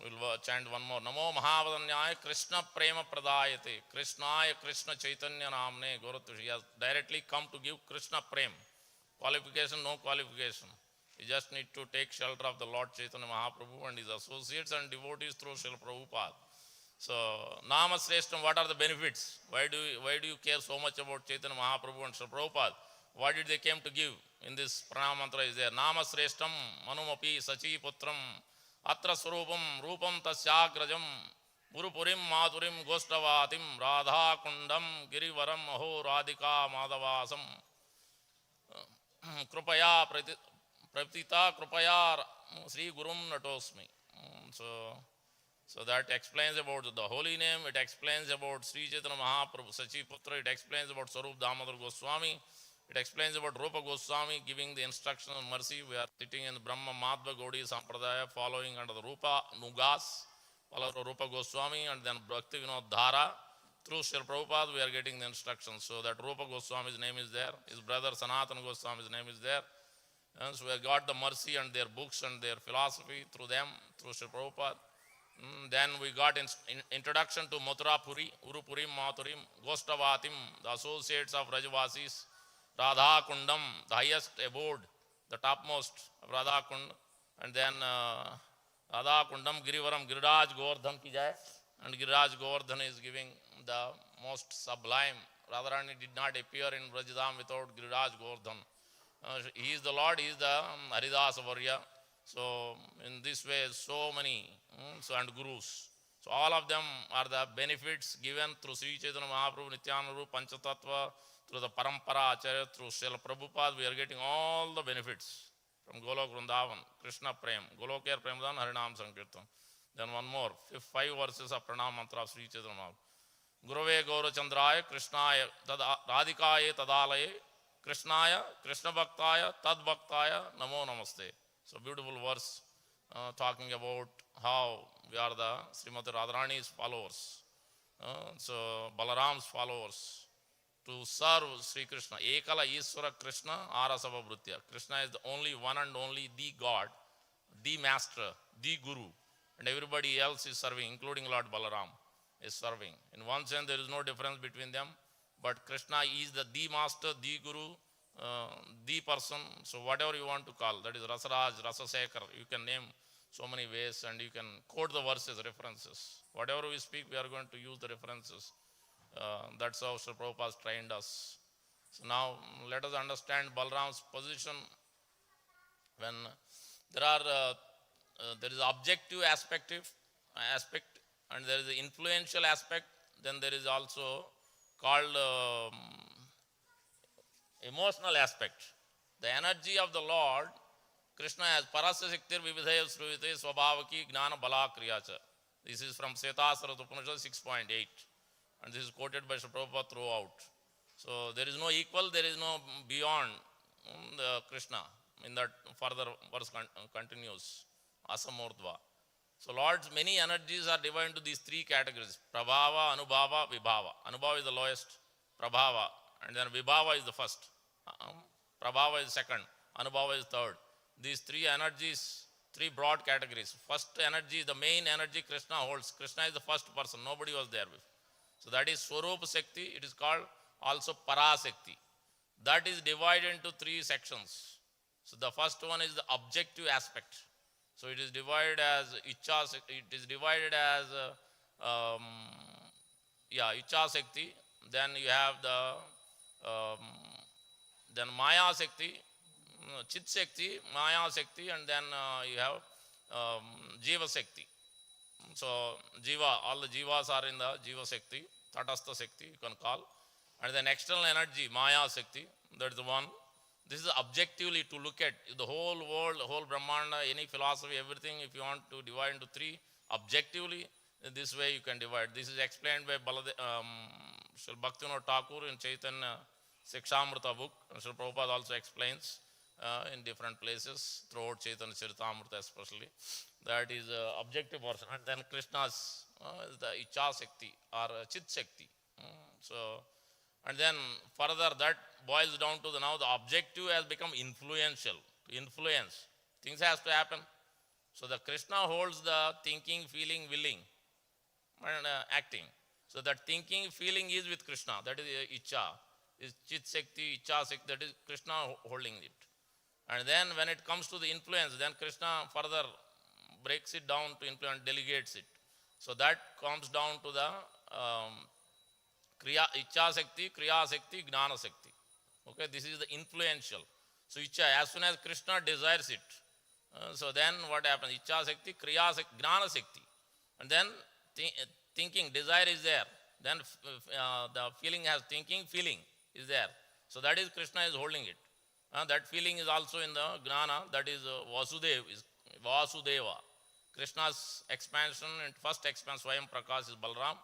We will chant one more. Namo Mahavadanyaya Krishna Prema Pradayate. Krishnaya Krishna Chaitanya Namne Guratu. He has directly come to give Krishna Prem. Qualification, no qualification. You just need to take shelter of the Lord Chaitanya Mahaprabhu and his associates and devotees through Srila Prabhupada. So, Namasreshtam, what are the benefits? Why do you care so much about Chaitanya Mahaprabhu and Srila Prabhupada? What did they came to give? In this pranam mantra is there. Namasreshtam manumapi sachi putram atra swarupam rupam tasyagrajam gurupurim madhurim goshtavatim radha kundam girivaram aho radhika madhavasam krupaya pratita krupaya Sri Gurum Natosmi. So that explains about the holy name, it explains about Sri Chaitanya Mahaprabhu, Sachiputra, it explains about Sarup Damodar Goswami, it explains about Rupa Goswami giving the instruction of mercy. We are sitting in the Brahma Madhva Gaudiya Sampradaya following under the Rupa Nugas, follow Rupa Goswami and then Bhakti Vinod Dhara. Through Srila Prabhupada we are getting the instructions. So that Rupa Goswami's name is there, his brother Sanatana Goswami's name is there. And so we have got the mercy and their books and their philosophy through them, through Srila Prabhupada. Then we got introduction to Mathurapuri, Urupurim, Mathurim, Goshtavatim, the associates of Rajavasis, Radha Kundam, the highest abode, the topmost of Radha Kund, and then Radha Kundam, Girivaram, Giriraj Govardhan ki jai, and Giriraj Govardhan is giving the most sublime. Radharani did not appear in Vrajadham without Giriraj Govardhan. He is the Lord, he is the Haridasa Varya. So in this way, so many and gurus. So all of them are the benefits given through Sri Chaitanya Mahaprabhu, Nityananda Panchatattva, through the Parampara Acharya, through Srila Prabhupada. We are getting all the benefits from Golok Vrindavan, Krishna Prem, Golokar Premdan, Harinam Sankirtan. Then one more, 5 verses of Pranam Mantra of Sri Chaitanya Mahaprabhu. Gurave Gaura Chandraya, Krishnaya, Radhikaya Tadalaye, Krishnaya, Krishna Bhaktaya, Tad Bhaktaya, Namo Namaste. So beautiful verse talking about how we are the Srimati Radharani's followers. So Balaram's followers to serve Sri Krishna. Ekala Ishvara Krishna Arasava Bhrutya. Krishna is the only one and only the God, the master, the guru. And everybody else is serving, including Lord Balaram is serving. In one sense, there is no difference between them. But Krishna is the master, the guru, the person. So whatever you want to call, that is Rasaraj, Rasasekar. You can name so many ways and you can quote the verses, references. Whatever we speak, we are going to use the references. That's how Srila Prabhupada has trained us. So now let us understand Balaram's position when there is objective aspect and there is the influential aspect. Then there is also called emotional aspect. The energy of the Lord, Krishna has Parasya Shaktir Vividhaya Sruvite Swabhavaki Gnana Bala Kriyacha. This is from Svetasara Upanishad 6.8. And this is quoted by Srila Prabhupada throughout. So there is no equal, there is no beyond the Krishna. in that further verse continues, asamurdva. So Lord's many energies are divided into these three categories: prabhava, anubhava, vibhava. Anubhava is the lowest, prabhava, and then vibhava is the first. Prabhava is second, anubhava is third. These three energies, three broad categories. First energy, the main energy Krishna holds. Krishna is the first person, nobody was there before. So that is Swarupa Shakti. It is called also Parashakti. That is divided into three sections. So the first one is the objective aspect. So it is divided as Icha, it is divided as Icha Shakti. Then you have then Maya Shakti, Chit Shakti, Maya Shakti, and then you have Jiva Shakti. So Jiva, all the Jivas are in the Jiva Shakti, Tatastha Shakti you can call. And then external energy, Maya Shakti, that is the one. This is objectively to look at the whole world, the whole Brahmanda, any philosophy, everything. If you want to divide into three, objectively, this way you can divide. This is explained by Srila Bhaktivinoda Thakur in Chaitanya Sikshamrita book. Srila Prabhupada also explains in different places, throughout Chaitanya Charitamrita especially. That is objective portion. And then Krishna's is the Icha Shakti or Chit Shakti. And then further that boils down to now the objective has become influential, to influence. Things has to happen. So the Krishna holds the thinking, feeling, willing and acting. So that thinking, feeling is with Krishna. That is Icha. Is Chit Shakti, Icha Shakti, that is Krishna holding it. And then when it comes to the influence, then Krishna further breaks it down to influence, delegates it. So that comes down to the Icha Shakti, Kriya Shakti, Gnana Shakti. Okay, this is the influential. So Icha, as soon as Krishna desires it, so then what happens? Icha Shakti, Kriya Shakti, Gnana Shakti. And then thinking, desire is there. Then the feeling has thinking, feeling is there. So that is Krishna is holding it. That feeling is also in the Gnana, that is Vasudeva. Krishna's expansion and first expansion, Swayam Prakash is Balaram.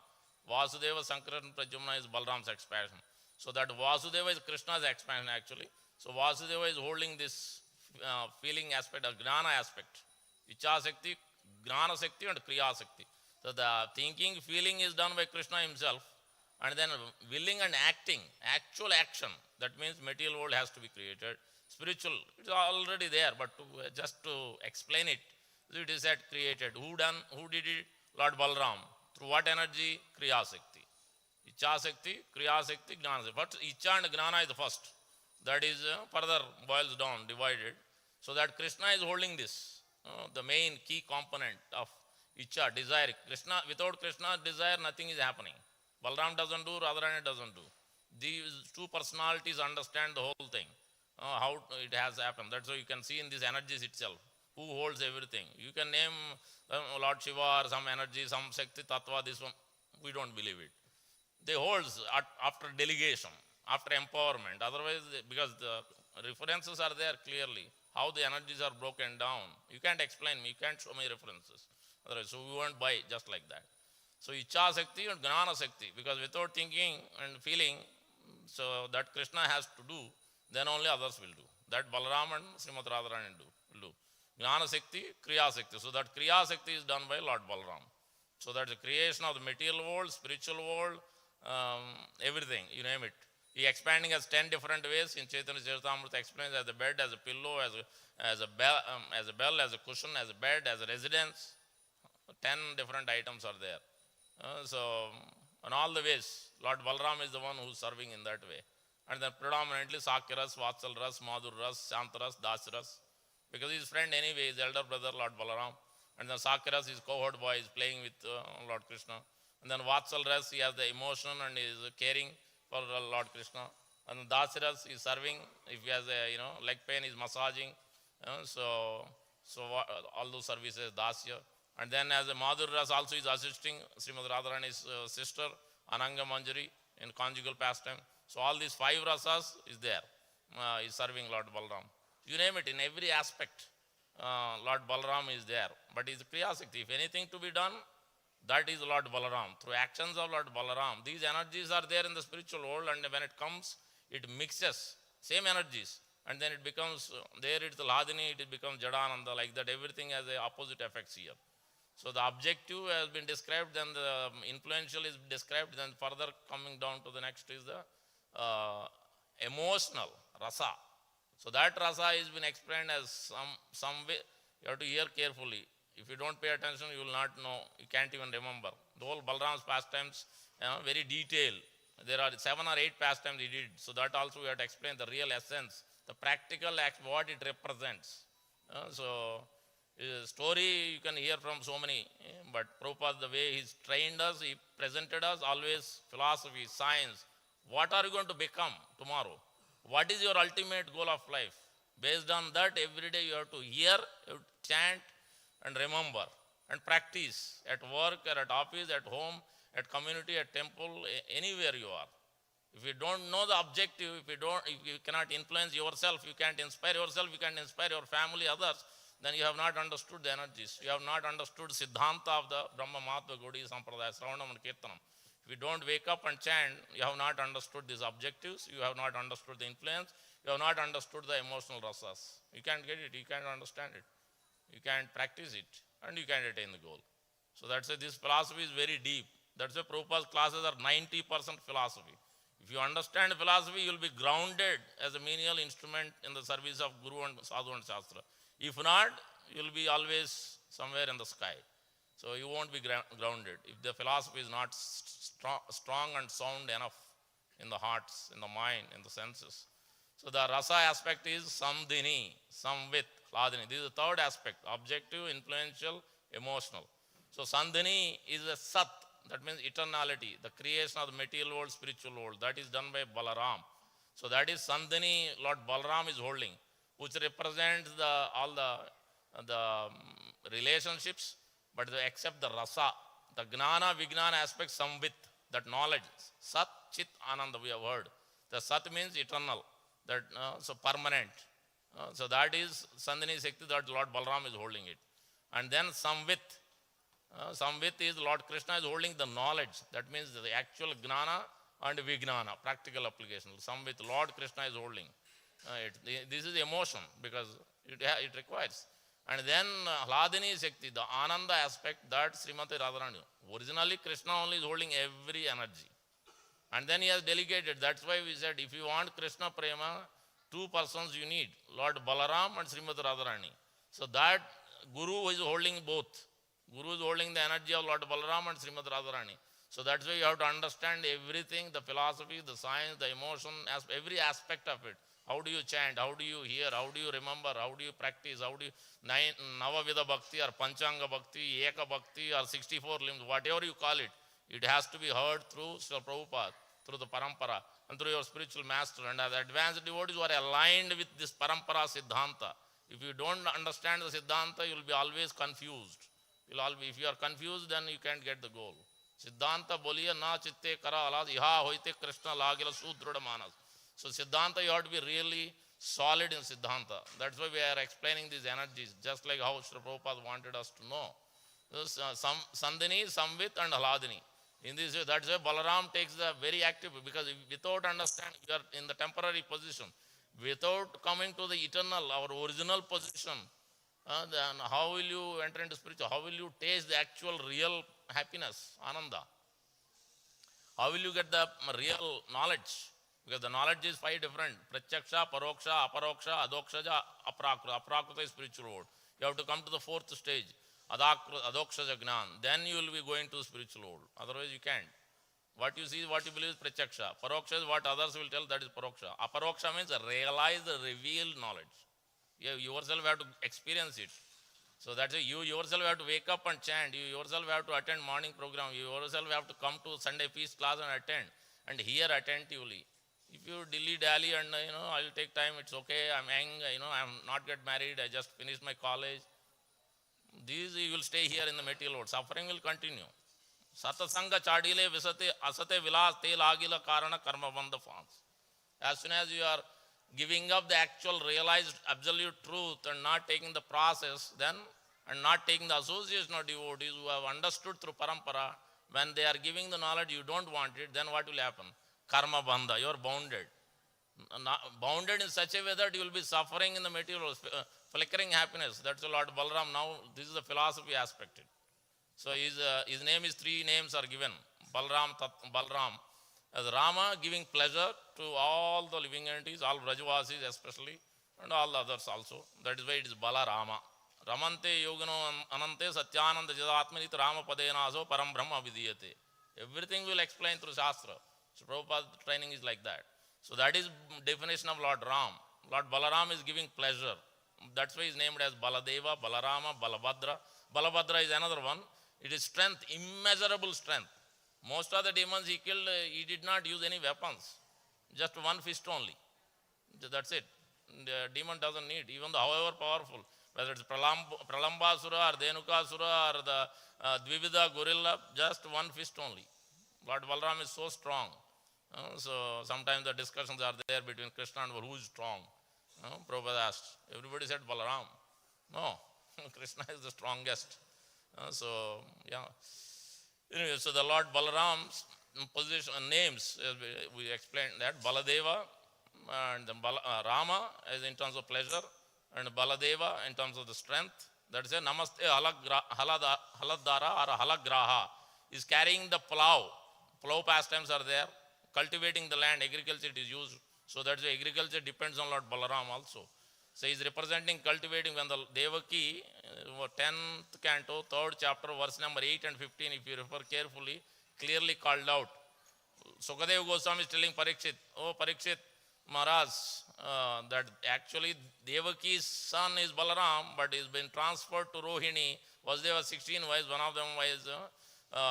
Vasudeva Sankaran Pradyumna is Balaram's expansion. So that Vasudeva is Krishna's expansion actually. So Vasudeva is holding this feeling aspect, a Gnana aspect. Icha Shakti, Gnana Shakti and Kriya Shakti. So the thinking, feeling is done by Krishna himself. And then willing and acting, actual action. That means material world has to be created. Spiritual, it is already there, but just to explain it, it is said created. Who did it? Lord Balaram. Through what energy? Kriya Shakti. Icha Shakti, Kriya Shakti, Gnana Shakti. But Icha and Gnana is the first. That is further boils down, divided. So that Krishna is holding this, the main key component of Icha, desire. Krishna, without Krishna desire, nothing is happening. Balaram doesn't do, Radharani doesn't do. These two personalities understand the whole thing, how it has happened. That's why you can see in these energies itself, who holds everything. You can name Lord Shiva or some energy, some Shakti Tattva, this one. We don't believe it. They hold after delegation, after empowerment. Otherwise, because the references are there clearly, how the energies are broken down. You can't explain me, you can't show me references. Otherwise, so we won't buy just like that. So Icha Shakti and Gnana Shakti, because without thinking and feeling, so that Krishna has to do, then only others will do. That Balaram and Srimad Radharani will do. Gnana Shakti, Kriya Shakti. So that Kriya Shakti is done by Lord Balaram. So that's the creation of the material world, spiritual world, everything, you name it. He expanding as 10 different ways. In Chaitanya Charitamrita explains as a bed, as a pillow, as a bell, as a cushion, as a bed, as a residence. 10 different items are there. So in all the ways, Lord Balaram is the one who is serving in that way. And then predominantly Sakya Ras, Vatsal Ras, Madhur Ras, Shanta Ras, Das Ras. Because his friend anyway, his elder brother Lord Balaram. And then Sakya Ras, his cohort boy, is playing with Lord Krishna. And then Vatsal Ras, he has the emotion and is caring for Lord Krishna. And Das Ras is serving. If he has a leg pain, he's massaging. So all those services, Dasya. And then as a Madhur Ras also is assisting Srimad Radharani's sister, Ananga Manjari, in conjugal pastime. So all these 5 rasas is there, is serving Lord Balaram. You name it, in every aspect, Lord Balaram is there. But is Kriya Shakti. If anything to be done, that is Lord Balaram. Through actions of Lord Balaram, these energies are there in the spiritual world, and when it comes, it mixes. Same energies. and then it becomes, there it's Hladini, it becomes Jadananda, like that. Everything has a opposite effects here. So the objective has been described, then the influential is described, then further coming down to the next is the emotional, rasa. So that rasa has been explained as some way, you have to hear carefully. If you don't pay attention, you will not know, you can't even remember. The whole Balaram's pastimes, very detailed. There are 7 or 8 pastimes he did. So that also we have to explain the real essence, the practical act, what it represents. So story you can hear from so many, but Prabhupada, the way he's trained us, he presented us always philosophy, science. What are you going to become tomorrow? What is your ultimate goal of life? Based on that, every day you have to hear, you have to chant and remember and practice at work or at office, at home, at community, at temple, anywhere you are. If you don't know the objective, if you cannot influence yourself, you can't inspire yourself, you can't inspire your family, others, then you have not understood the energies. You have not understood Siddhanta of the Brahma Mahatma Gaudiya Sampradaya, Sravanam and Kirtanam. If you don't wake up and chant, you have not understood these objectives, you have not understood the influence, you have not understood the emotional rasas. You can't get it, you can't understand it, you can't practice it, and you can't attain the goal. So that's why this philosophy is very deep. That's why Prabhupada's classes are 90% philosophy. If you understand philosophy, you will be grounded as a menial instrument in the service of Guru and Sadhu and Shastra. If not, you will be always somewhere in the sky. So you won't be grounded if the philosophy is not strong and sound enough in the hearts, in the mind, in the senses. So the rasa aspect is samdhini, samvit, hladini. This is the third aspect, objective, influential, emotional. So sandhini is a sat, that means eternality, the creation of the material world, spiritual world. That is done by Balaram. So that is sandhini, Lord Balaram is holding, which represents all the relationships, but except the rasa, the gnana, vijnana aspect, samvit, that knowledge, sat, chit, ananda, we have heard. The sat means eternal, that so permanent. So that is Sandhini Shakti, that Lord Balaram is holding it. And then samvit. Samvit is Lord Krishna is holding the knowledge. That means the actual gnana and vijnana, practical application. Samvit, Lord Krishna is holding. This is emotion because it requires. And then Hladini Shakti, the Ananda aspect, that Srimati Radharani. Originally Krishna only is holding every energy. And then he has delegated. That's why we said if you want Krishna Prema, 2 persons you need, Lord Balaram and Srimati Radharani. So that Guru is holding both. Guru is holding the energy of Lord Balaram and Srimati Radharani. So that's why you have to understand everything, the philosophy, the science, the emotion, every aspect of it. How do you chant? How do you hear? How do you remember? How do you practice? How do you Navavida Bhakti or Panchanga Bhakti, Eka Bhakti or 64 limbs, whatever you call it, it has to be heard through Sri Prabhupada, through the Parampara and through your spiritual master. And as advanced devotees who are aligned with this Parampara Siddhanta, if you don't understand the Siddhanta, you will be always confused. If you are confused, then you can't get the goal. Siddhanta boliya na chitte kara alad iha hoite Krishna lagila sudruda manas. So Siddhanta, you have to be really solid in Siddhanta. That's why we are explaining these energies, just like how Sri Prabhupada wanted us to know. Sandhini, Samvit and Hladini. In this way, that's why Balaram takes the very active, because without understanding, you are in the temporary position. Without coming to the eternal, our original position, then how will you enter into spiritual? How will you taste the actual real happiness, Ananda? How will you get the real knowledge? Because the knowledge is 5 different. Pratyaksha, Paroksha, Aparoksha, Adokshaja, Aprakruta. Aprakruta is spiritual world. You have to come to the 4th stage, Adokshaja Gnan. Then you will be going to the spiritual world. Otherwise you can't. What you see, what you believe is Pratyaksha. Paroksha is what others will tell, that is Paroksha. Aparoksha means realize the revealed knowledge. You yourself have to experience it. So that's why you yourself have to wake up and chant. You yourself have to attend morning program. You yourself have to come to Sunday feast class and attend and hear attentively. If you dilly-dally and, I'll take time, it's okay, I'm young, I'm not get married, I just finished my college. These you will stay here in the material world. Suffering will continue. Satasanga chadile visate asate vilas te lagila karana karma bandha fans. As soon as you are giving up the actual realized absolute truth and not taking the process, then, and not taking the association of devotees who have understood through parampara, when they are giving the knowledge you don't want it, then what will happen? Karma bandha, you are bounded. bounded in such a way that you will be suffering in the material, flickering happiness. That's Lord Balaram. Now, this is the philosophy aspect. So, his name is, three names are given. Balaram, as Rama, giving pleasure to all the living entities, all Brajavasis especially, and all the others also. That is why it is Balarama. Ramante yogano anante satyananda jadatmanit Rama padenaso param brahma vidiyate. Everything will explain through Shastra. So Prabhupada's training is like that. So that is definition of Lord Ram. Lord Balaram is giving pleasure. That's why he is named as Baladeva, Balarama, Balabhadra. Balabhadra is another one. It is strength, immeasurable strength. Most of the demons he killed, he did not use any weapons. Just one fist only. That's it. The demon doesn't need, even though however powerful, whether it's Pralambasura or Dhenukasura or the Dvivida gorilla, just one fist only. Lord Balaram is so strong. So sometimes the discussions are there between Krishna and who is strong. Prabhupada asked. Everybody said Balaram. No, Krishna is the strongest. So, yeah. Anyway, so the Lord Balaram's position, names, we explained that. Baladeva and Rama is in terms of pleasure, and Baladeva in terms of the strength. That is a Namaste Haladara or Halagraha is carrying the plow. Plow pastimes are there. Cultivating the land, agriculture it is used. So that's why agriculture depends on Lord Balaram also. So he is representing cultivating when the Devaki, 10th canto, 3rd chapter, verse number 8 and 15, if you refer carefully, clearly called out. Sukadeva Goswami is telling Parikshit, oh Parikshit Maharaj, that actually Devaki's son is Balaram, but he's been transferred to Rohini. Vasudeva 16 wives, one of them was,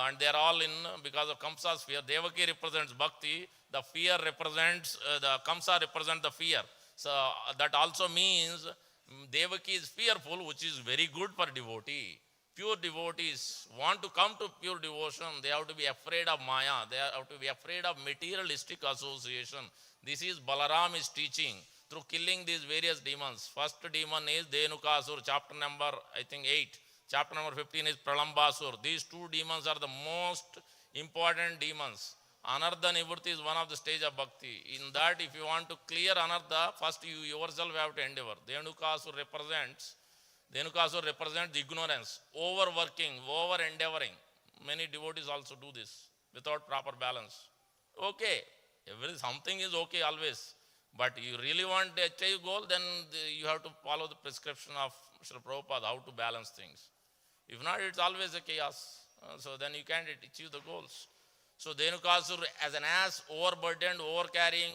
and they are all in, because of Kamsa's fear. Devaki represents Bhakti, the fear represents, the Kamsa represents the fear. So that also means Devaki is fearful, which is very good for devotee. Pure devotees want to come to pure devotion. They have to be afraid of Maya. They have to be afraid of materialistic association. This is Balaram is teaching through killing these various demons. First demon is Dhenukasur, chapter number, I think 8. Chapter number 15 is Pralambasur. These two demons are the most important demons. Anartha Nivritti is one of the stage of bhakti. In that, if you want to clear Anartha, first you yourself have to endeavor. Dhenukasur represents ignorance, overworking, over-endeavoring. Many devotees also do this without proper balance. Okay, something is okay always. But you really want to achieve goal, then you have to follow the prescription of Srila Prabhupada, how to balance things. If not, it's always a chaos. So then you can't achieve the goals. So Dhenukasur as an ass, overburdened, over-carrying,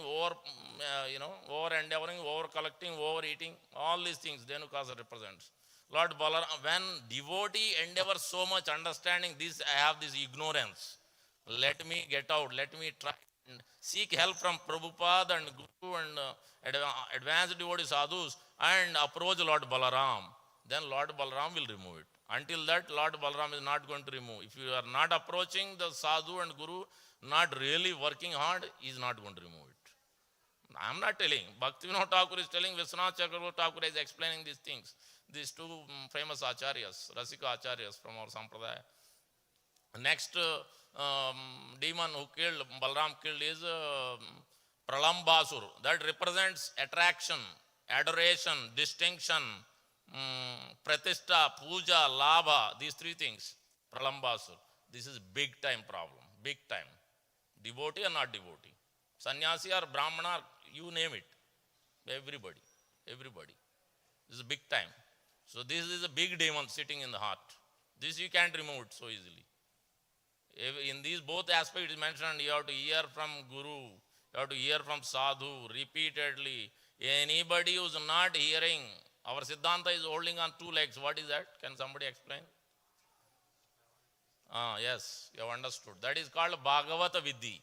over-endeavoring, over-collecting, over-eating, all these things Dhenukasur represents. Lord Balaram, when devotee endeavors so much understanding this, I have this ignorance. Let me get out, let me try and seek help from Prabhupada and Guru and advanced devotee sadhus and approach Lord Balaram. Then Lord Balaram will remove it. Until that, Lord Balaram is not going to remove. If you are not approaching the sadhu and guru, not really working hard, he is not going to remove it. I am not telling. Bhaktivinoda Thakur is telling, Vishwanath Chakravarti Thakur is explaining these things. These two famous acharyas, Rasika acharyas from our sampradaya. Next demon who killed, Balaram killed is Pralambasur. That represents attraction, adoration, distinction, Pratishtha, Puja, Labha, these three things. Pralambasur. This is big time problem. Big time. Devotee or not devotee. Sannyasi or Brahmana, you name it. Everybody. This is big time. So this is a big demon sitting in the heart. This you can't remove it so easily. In these both aspects it is mentioned, you have to hear from Guru, you have to hear from Sadhu repeatedly. Anybody who is not hearing, our Siddhanta is holding on two legs. What is that? Can somebody explain? Yes, you have understood. That is called Bhagavata Vidhi.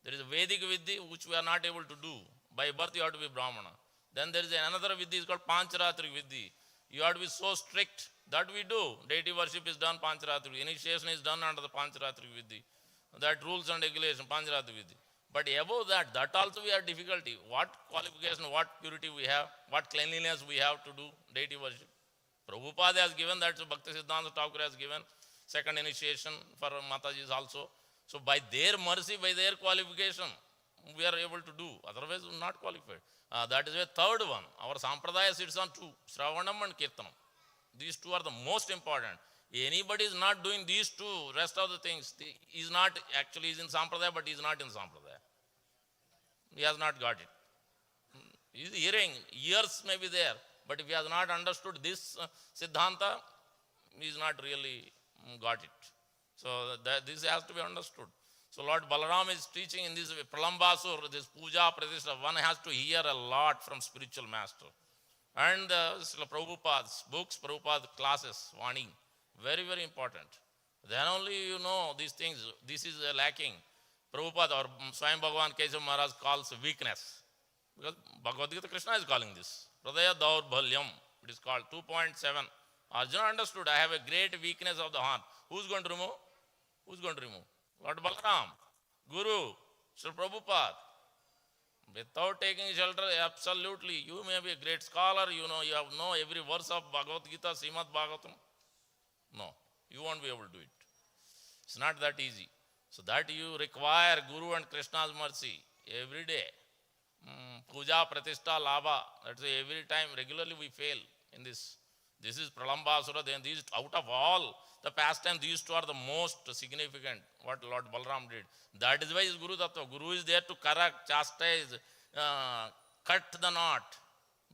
There is a Vedic Vidhi which we are not able to do. By birth you have to be Brahmana. Then there is another Vidhi, is called Pancharatri Vidhi. You have to be so strict. That we do. Deity worship is done Pancharatri. Initiation is done under the Pancharatri Vidhi. That rules and regulation, Pancharatri Vidhi. But above that, that also we have difficulty. What qualification, what purity we have, what cleanliness we have to do deity worship. Prabhupada has given that, so Bhakti Siddhanta Thakur has given second initiation for Matajis also. So by their mercy, by their qualification, we are able to do. Otherwise, we are not qualified. That is a third one. Our Sampradaya sits on two, Shravanam and Kirtanam. These two are the most important. Anybody is not doing these two, rest of the things, he is not, actually is in Sampradaya, but he is not in Sampradaya. He has not got it. He is hearing, ears may be there, but if he has not understood this Siddhanta, he is not really got it. So this has to be understood. So Lord Balaram is teaching in this Pralambasur, this Puja Pratishtha, one has to hear a lot from spiritual master. And Prabhupada's books, Prabhupada's classes, Vani, very, very important. Then only you know these things, this is lacking. Prabhupada or Swayam Bhagavan Keshav Maharaj calls weakness. Because Bhagavad Gita Krishna is calling this. Hridaya Daurbhalyam, it is called 2.7. Arjuna understood, I have a great weakness of the heart. Who's going to remove? Who's going to remove? Lord Balaram, Guru, Sri Prabhupada. Without taking shelter, absolutely, you may be a great scholar, you know every verse of Bhagavad Gita, Srimad Bhagavatam. No, you won't be able to do it. It's not that easy. So that you require Guru and Krishna's mercy every day. Puja, Pratishtha, Labha, that's why every time, regularly we fail in this. This is Pralambasura, then these, out of all the pastime, these two are the most significant, what Lord Balaram did. That is why his Guru Tattva. Guru is there to correct, chastise, cut the knot.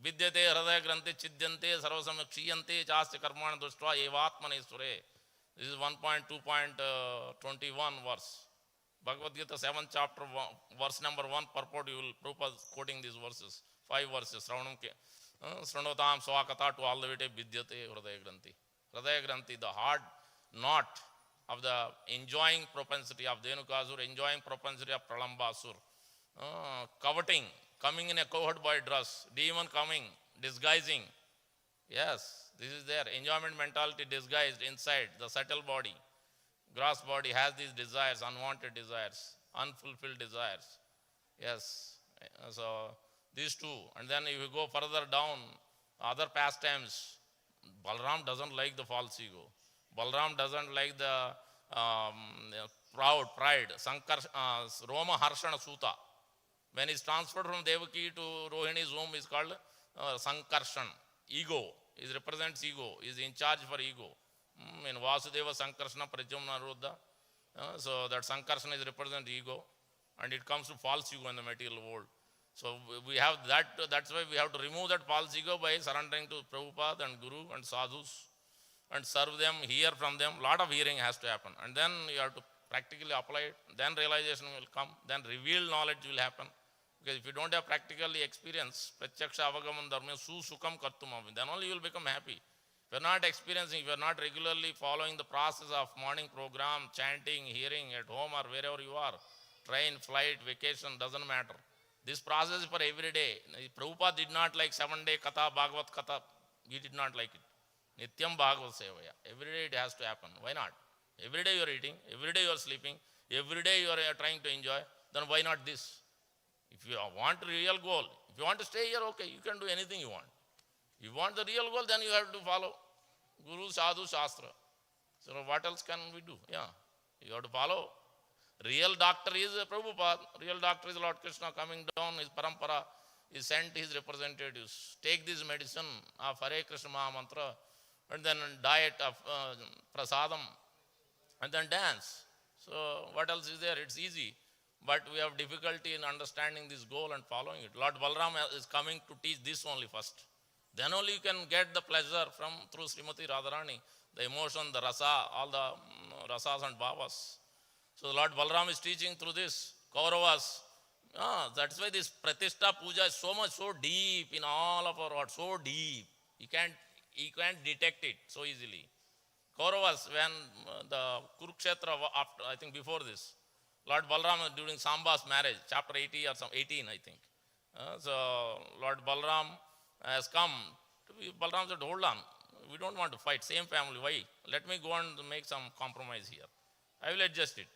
Vidyate hridaya granthi chidyante sarvasam kshiyante chasti karmana dushtva evatmane sure. This is 1.2.21 verse. Bhagavad Gita 7th chapter, verse number 1 purport, you will Prabhupada quoting these verses. 5 verses. Sranotam swakata to all the way to vidyate hridaya granthi. Hridaya granthi, the hard knot of the enjoying propensity of Dhenukasur, enjoying propensity of Pralambasur, coveting, coming in a cohort-boy dress, demon coming, disguising. Yes, this is there. Enjoyment mentality disguised inside the subtle body. Gross body has these desires, unwanted desires, unfulfilled desires. Yes, so these two. And then if you go further down, other pastimes, Balaram doesn't like the false ego. Balaram doesn't like the pride. Roma Harshana Suta. When he's transferred from Devaki to Rohini's womb, is called Sankarshan. Ego. He represents ego. He is in charge for ego. In Vasudeva Sankarshana Pradyumna Ruddha. So that Sankarshana is represent ego. And it comes to false ego in the material world. So we have that, that's why we have to remove that false ego by surrendering to Prabhupada and Guru and sadhus and serve them, hear from them. Lot of hearing has to happen. And then you have to practically apply it. Then realization will come. Then revealed knowledge will happen. Because if you don't have practically experience, pratyaksha avagaman dharma su sukham kartum, then only you will become happy. If you are not experiencing, if you are not regularly following the process of morning program, chanting, hearing at home or wherever you are, train, flight, vacation, doesn't matter. This process is for every day. Prabhupada did not like 7-day katha, Bhagavat katha. He did not like it. Nityam Bhagavat Sevaya. Every day it has to happen. Why not? Every day you are eating, every day you are sleeping, every day you are trying to enjoy. Then why not this? If you want a real goal, if you want to stay here, okay, you can do anything you want. If you want the real goal, then you have to follow Guru, Sadhu, Shastra. So what else can we do? Yeah, you have to follow. Real doctor is Prabhupada. Real doctor is Lord Krishna coming down, his parampara. He sent his representatives. Take this medicine of Hare Krishna Maha Mantra and then diet of prasadam and then dance. So what else is there? It's easy. But we have difficulty in understanding this goal and following it. Lord Balaram is coming to teach this only first. Then only you can get the pleasure through Srimati Radharani, the emotion, the rasa, all the rasas and bhavas. So Lord Balaram is teaching through this. Kauravas. That's why this Pratishtha Puja is so deep in all of our hearts, so deep. You can't detect it so easily. Kauravas, when the Kurukshetra, after, I think before this, Lord Balaram during Samba's marriage, chapter 18 or some 18, I think. So Lord Balaram has come. Balaram said, hold on, we don't want to fight, same family, why? Let me go and make some compromise here. I will adjust it.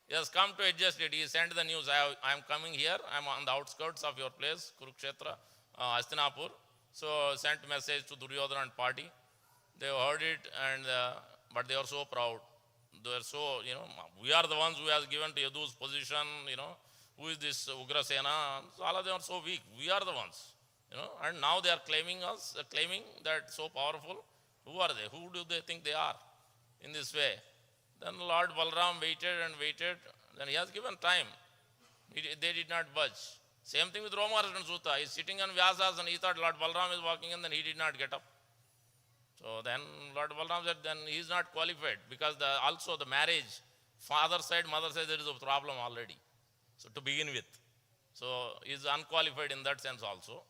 He has come to adjust it. He sent the news, I am coming here, I am on the outskirts of your place, Kurukshetra, Hastinapur. So sent message to Duryodhana and party. They heard it, and but they are so proud. They are so, we are the ones who has given to Yadu's position, who is this Ugrasena? So all of them are so weak. We are the ones, and now they are claiming us, claiming that so powerful. Who are they? Who do they think they are in this way? Then Lord Balaram waited and waited. Then he has given time. They did not budge. Same thing with Romaharsan Sutta. He is sitting on Vyasas and he thought Lord Balaram is walking and then he did not get up. So then Lord Balaram said, then he is not qualified because also the marriage, father side, mother side, there is a problem already. So to begin with. So he is unqualified in that sense also.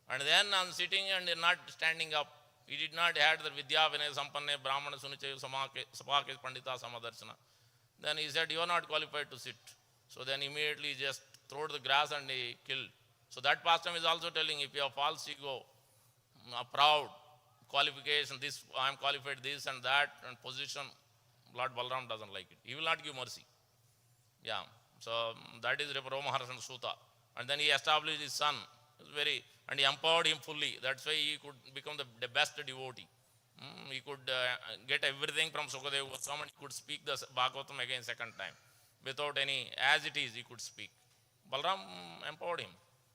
And then on sitting and not standing up, he did not have the Vidya Vinay Sampanne Brahmana Sunichayu Sapake Pandita Samadarshana. Then he said, you are not qualified to sit. So then immediately he just threw the grass and he killed. So that pastime is also telling, if you have false ego, proud, qualification, this, I am qualified this and that, and position, Lord Balaram doesn't like it. He will not give mercy. Yeah. So that is Romaharsan Sutta. And then he established his son. And he empowered him fully. That's why he could become the best devotee. He could get everything from Sukadeva Goswami and he could speak the Bhagavatam again second time. Without any, as it is, he could speak. Balaram empowered him.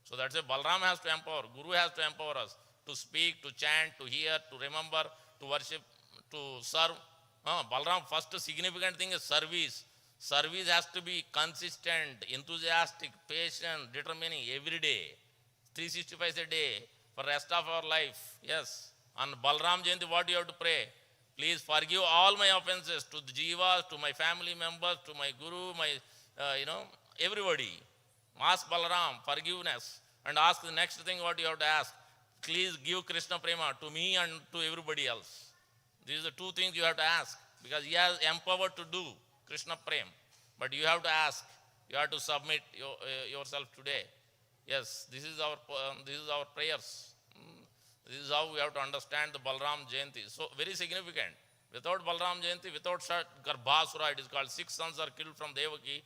So that's why Balaram has to empower. Guru has to empower us to speak, to chant, to hear, to remember, to worship, to serve. Balaram, first significant thing is service. Service has to be consistent, enthusiastic, patient, determining every day. 365 a day for rest of our life. Yes. On Balaram Jayanti, what do you have to pray? Please forgive all my offenses to the jivas, to my family members, to my guru, my, everybody. Ask Balaram forgiveness and ask the next thing what you have to ask. Please give Krishna Prema to me and to everybody else. These are the two things you have to ask because he has empowered to do Krishna Prem. But you have to ask. You have to submit yourself today. Yes, this is our prayers. This is how we have to understand the Balaram Jayanti. So very significant. Without Balaram Jayanti, without Garbhasura, it is called 6 sons are killed from Devaki.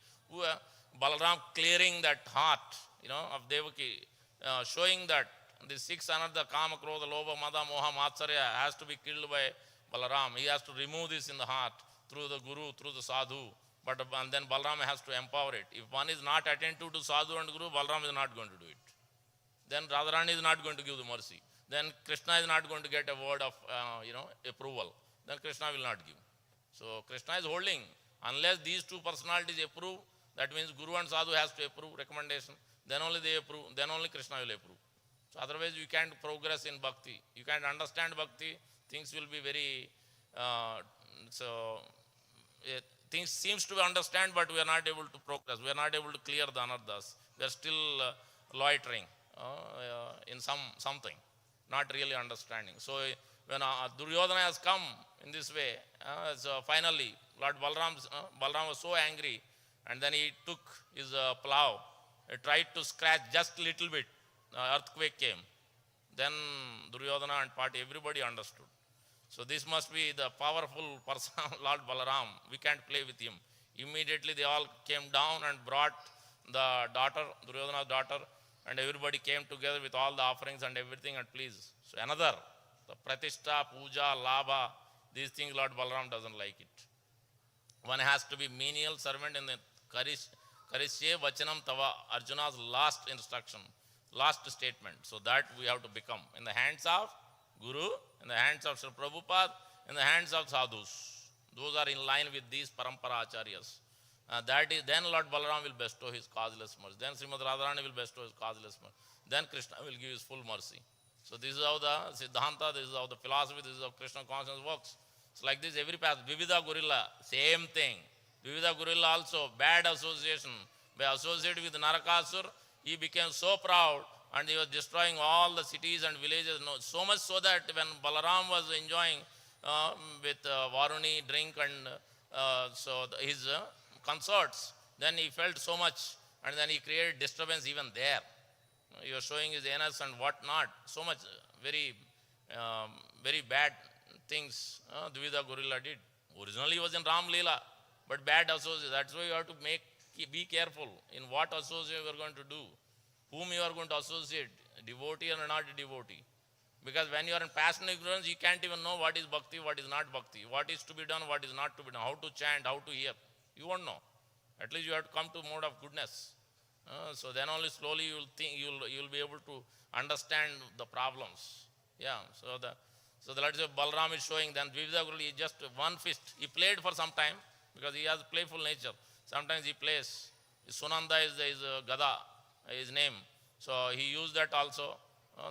Balaram clearing that heart, of Devaki, showing that the 6 another Kama, Krodha, Lobha, Mada, Moha, Matsarya has to be killed by Balaram. He has to remove this in the heart through the Guru, through the Sadhu. And then Balaram has to empower it. If one is not attentive to Sadhu and Guru, Balaram is not going to do it. Then Radharani is not going to give the mercy. Then Krishna is not going to get a word of, approval. Then Krishna will not give. So Krishna is holding. Unless these two personalities approve, that means Guru and Sadhu has to approve recommendation. Then only they approve. Then only Krishna will approve. So otherwise you can't progress in bhakti. You can't understand bhakti. Things will be very, things seems to be understand, but we are not able to progress. We are not able to clear the anarthas. We are still loitering in something, not really understanding. So when Duryodhana has come in this way, so finally Lord Balaram was so angry, and then he took his plow. He tried to scratch just a little bit. Earthquake came. Then Duryodhana and party, everybody understood. So this must be the powerful person, Lord Balaram. We can't play with him. Immediately they all came down and brought the daughter, Duryodhana's daughter, and everybody came together with all the offerings and everything, and please. So another, the Pratishtha, Puja, Labha, these things Lord Balaram doesn't like it. One has to be menial servant in the Karishye Vachanam Tava, Arjuna's last instruction, last statement. So that we have to become in the hands of Guru, in the hands of Sri Prabhupada, in the hands of sadhus. Those are in line with these parampara acharyas. Then Lord Balaram will bestow his causeless mercy. Then Srimad Radharani will bestow his causeless mercy. Then Krishna will give his full mercy. So this is how the Siddhanta, this is how the philosophy, this is how Krishna consciousness works. It's like this every path. Vivida Gorilla, same thing. Vivida Gorilla also, bad association. By associating with Narakasur, he became so proud and he was destroying all the cities and villages. So much so that when Balaram was enjoying with Varuni drink and his consorts, then he felt so much and then he created disturbance even there. He was showing his anus and what not. So much very bad things Dvida Gorilla did. Originally he was in Ram Leela, but bad associate. That's why you have to be careful in what associate you are going to do. Whom you are going to associate, devotee or not devotee. Because when you are in passion ignorance, you can't even know what is bhakti, what is not bhakti, what is to be done, what is not to be done, how to chant, how to hear. You won't know. At least you have to come to mode of goodness. So then only slowly you will think, you will be able to understand the problems. Yeah. So the let's say Balaram is showing, then Dvivida Guru is just one fist. He played for some time because he has playful nature. Sometimes he plays. Sunanda is Gada, his name. So he used that also.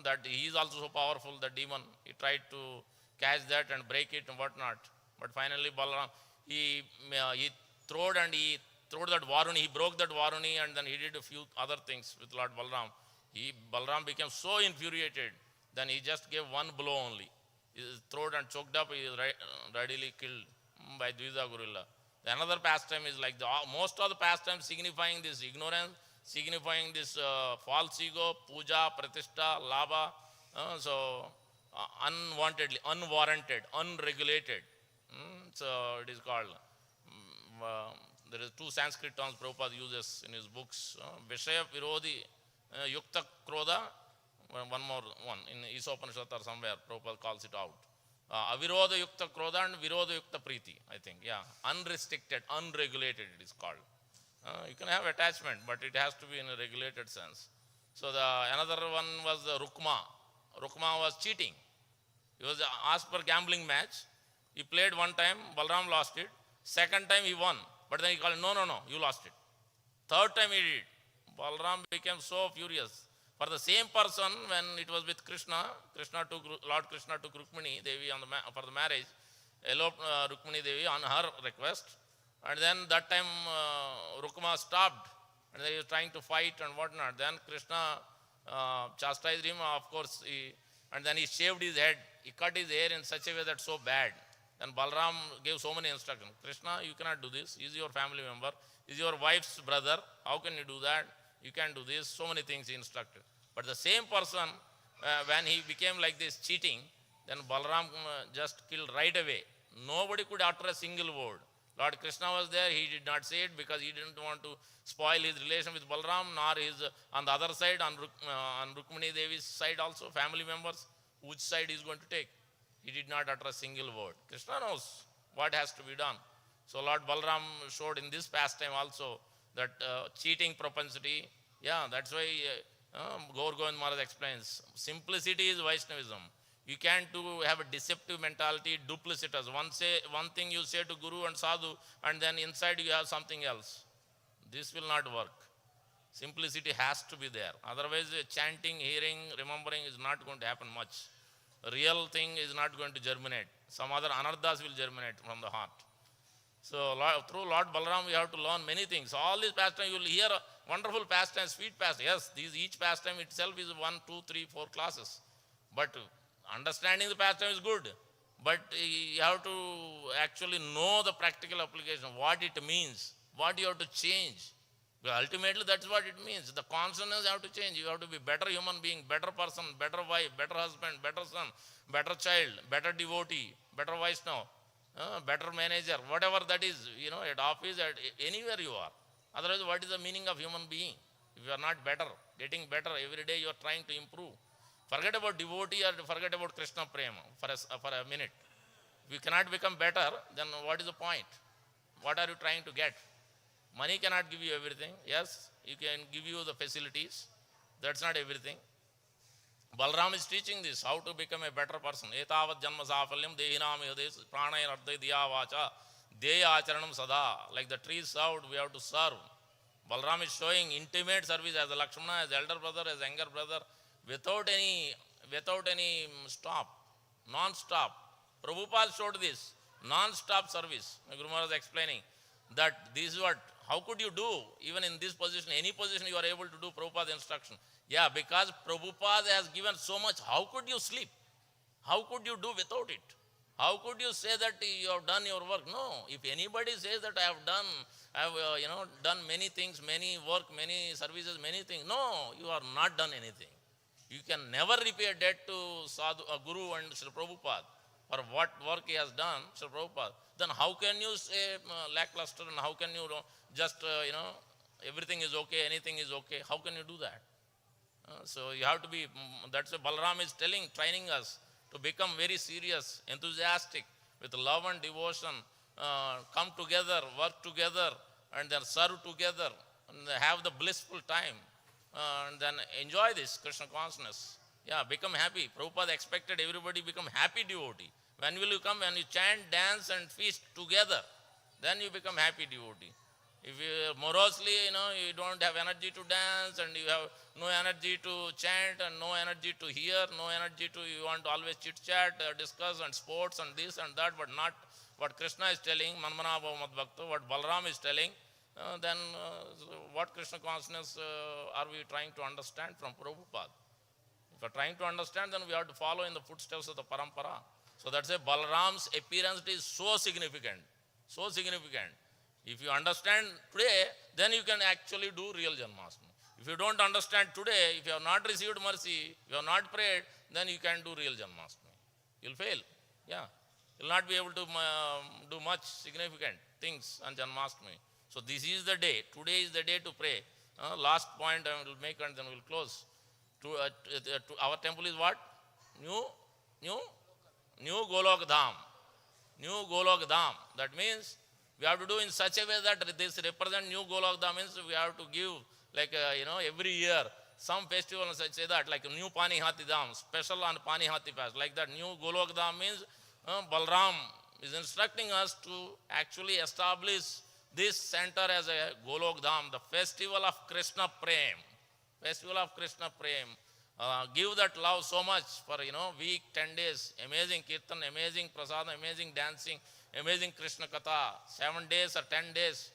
That he is also so powerful, the demon. He tried to catch that and break it and whatnot. But finally Balaram, he throwed and he threw that Varuni. He broke that Varuni and then he did a few other things with Lord Balaram. Balaram became so infuriated. Then he just gave one blow only. His throat and choked up, he is readily killed by Dvida Gorilla. Another pastime is like most of the pastimes signifying this ignorance, signifying this false ego, puja, pratishtha, labha, unwantedly, unwarranted, unregulated. So it is called. There is two Sanskrit terms Prabhupada uses in his books. Vishaya Virodhi Yukta Krodha. One more one in Isopanishad or somewhere Prabhupada calls it out. Avirodha Yukta Krodha and Virodha Yukta Priti, I think. Yeah, unrestricted, unregulated it is called. You can have attachment, but it has to be in a regulated sense. So another one was Rukma. Rukma was cheating. He was asked for gambling match. He played one time, Balaram lost it. Second time he won, but then he called, no, you lost it. Third time he did. Balaram became so furious. For the same person, when it was with Krishna, Lord Krishna took Rukmini Devi for the marriage, eloped Rukmini Devi on her request. And then that time Rukma stopped and they were trying to fight and whatnot. Then Krishna chastised him, of course, and then he shaved his head. He cut his hair in such a way that's so bad. Then Balaram gave so many instructions. Krishna, you cannot do this. He's your family member. He's your wife's brother. How can you do that? You can't do this. So many things he instructed. But the same person, when he became like this cheating, then Balaram just killed right away. Nobody could utter a single word. Lord Krishna was there. He did not say it because he didn't want to spoil his relation with Balaram, nor his on the other side, on Rukmini Devi's side also, family members, which side he is going to take. He did not utter a single word. Krishna knows what has to be done. So Lord Balaram showed in this pastime also that cheating propensity. Yeah, that's why Gaur Govind Maharaj explains, simplicity is Vaishnavism. You can't have a deceptive mentality, duplicitous. One thing you say to Guru and Sadhu, and then inside you have something else. This will not work. Simplicity has to be there. Otherwise, chanting, hearing, remembering is not going to happen much. Real thing is not going to germinate. Some other anarthas will germinate from the heart. So through Lord Balaram, we have to learn many things. All these pastimes, you will hear wonderful pastimes, sweet pastimes. Yes, each pastime itself is 1, 2, 3, 4 classes. But understanding the pastime is good. But you have to actually know the practical application, what it means, what you have to change. Because ultimately, that's what it means. The consonants have to change. You have to be better human being, better person, better wife, better husband, better son, better child, better devotee, better Vaishnava. Better manager, whatever that is, at office, at anywhere you are. Otherwise, what is the meaning of human being? If you are not better, getting better, every day you are trying to improve. Forget about devotee or forget about Krishna Prema for a minute. If you cannot become better, then what is the point? What are you trying to get? Money cannot give you everything. Yes, you can give you the facilities. That's not everything. Balaram is teaching this, how to become a better person. Etavat janma safalyam dehinam yades pranay ardhe diya vacha deya acharanam sada. Like the tree served, we have to serve. Balaram is showing intimate service as a Lakshmana, as elder brother, as younger brother, without any stop, non-stop. Prabhupada showed this, non-stop service. Guru Maharaj is explaining that this is what, how could you do, even in this position, any position you are able to do Prabhupada's instruction. Yeah, because Prabhupada has given so much, how could you sleep? How could you do without it? How could you say that you have done your work? No, if anybody says that I have done many things, many work, many services, many things, no, you are not done anything. You can never repay a debt to Sadhu, Guru and Sri Prabhupada for what work he has done, Sri Prabhupada. Then how can you say lackluster and how can you just, everything is okay, anything is okay? How can you do that? So you have to be, that's why Balaram is training us to become very serious, enthusiastic, with love and devotion, come together, work together, and then serve together. and have the blissful time, and then enjoy this Krishna consciousness. Yeah, become happy. Prabhupada expected everybody become happy devotee. When will you come? When you chant, dance and feast together, then you become happy devotee. If you morosely, you don't have energy to dance and you have no energy to chant and no energy to hear, no energy to, you want to always chit chat, discuss and sports and this and that, but not what Krishna is telling, Manmana Bhava Mad Bhakta, what Balaram is telling, then what Krishna consciousness are we trying to understand from Prabhupada? If we are trying to understand, then we have to follow in the footsteps of the parampara. So that's why Balaram's appearance is so significant. So significant. If you understand today, then you can actually do real Janmashtami. If you don't understand today, if you have not received mercy, if you have not prayed, then you can do real Janmashtami. You'll fail. Yeah. You'll not be able to do much significant things on Janmashtami. So this is the day. Today is the day to pray. Last point I will make and then we'll close. To our temple is what? New Golok Dham. New Golok Dham. That means we have to do in such a way that this represent New Golok Dham, means we have to give like every year some festival and such that, like New Panihati Dham, special on Panihati fast, like that. New Golok Dham means Balaram is instructing us to actually establish this center as a Golok Dham, the festival of Krishna Prem. Festival of Krishna Prem. Give that love so much for week, 10 days, amazing kirtan, amazing prasadam, amazing dancing, amazing Krishna Katha, 7 days or 10 days.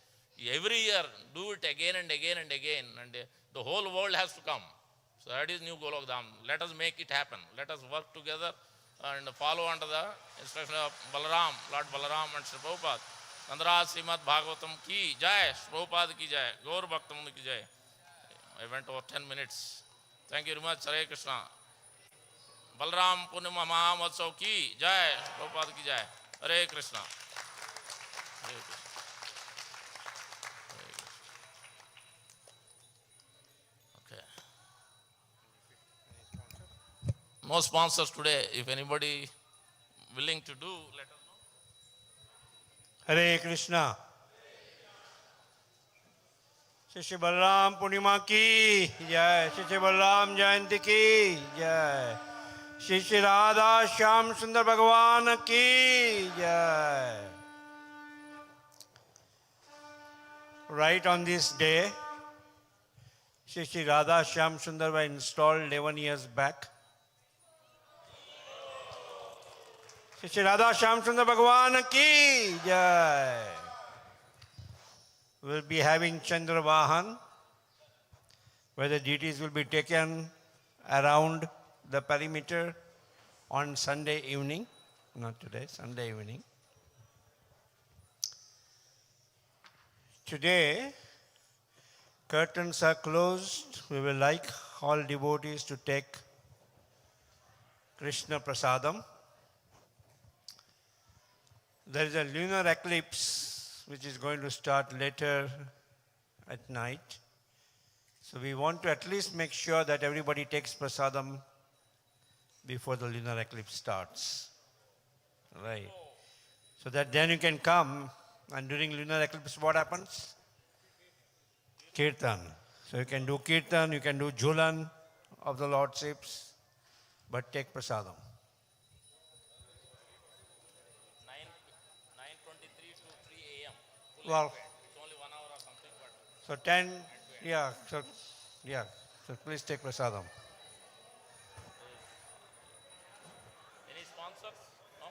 Every year, do it again and again and again, and the whole world has to come. So that is New Golok Dham. Let us make it happen. Let us work together and follow under the instruction of Balaram, Lord Balaram and Sri Prabhupada. Kandra Srimad Bhagavatam ki jai, Sri Prabhupada ki jai, Gaur Bhaktamund ki jai. I went over 10 minutes. Thank you very much. Hare Krishna. Balaram Purnima Mahamotsav ki jai, Prabhupada ki jai. Hare Krishna. Hare Krishna. Okay. No sponsors today. If anybody willing to do, let us know. Hare Krishna. Shri Balaram Purnima ki jai. Shri Balaram Jayanti ki jai. Shri Radha Shyam Sundar Bhagavan ki jai. Right on this day, Shri Radha Shyam Sundar were installed 11 years back. Shri Radha Shyam Sundar Bhagavan ki jai. We'll be having Chandra Vahan, where the deities will be taken around the perimeter on Sunday evening, not today, Sunday evening. Today, curtains are closed. We will like all devotees to take Krishna Prasadam. There is a lunar eclipse which is going to start later at night. So we want to at least make sure that everybody takes prasadam before the lunar eclipse starts. Right. So that then you can come, and during lunar eclipse what happens? Kirtan. So you can do kirtan, you can do jhulan of the lordships, but take prasadam. 9:23 to 3 a.m. Well, It's only 1 hour or something, but so 10, so please take prasadam. any sponsors? No?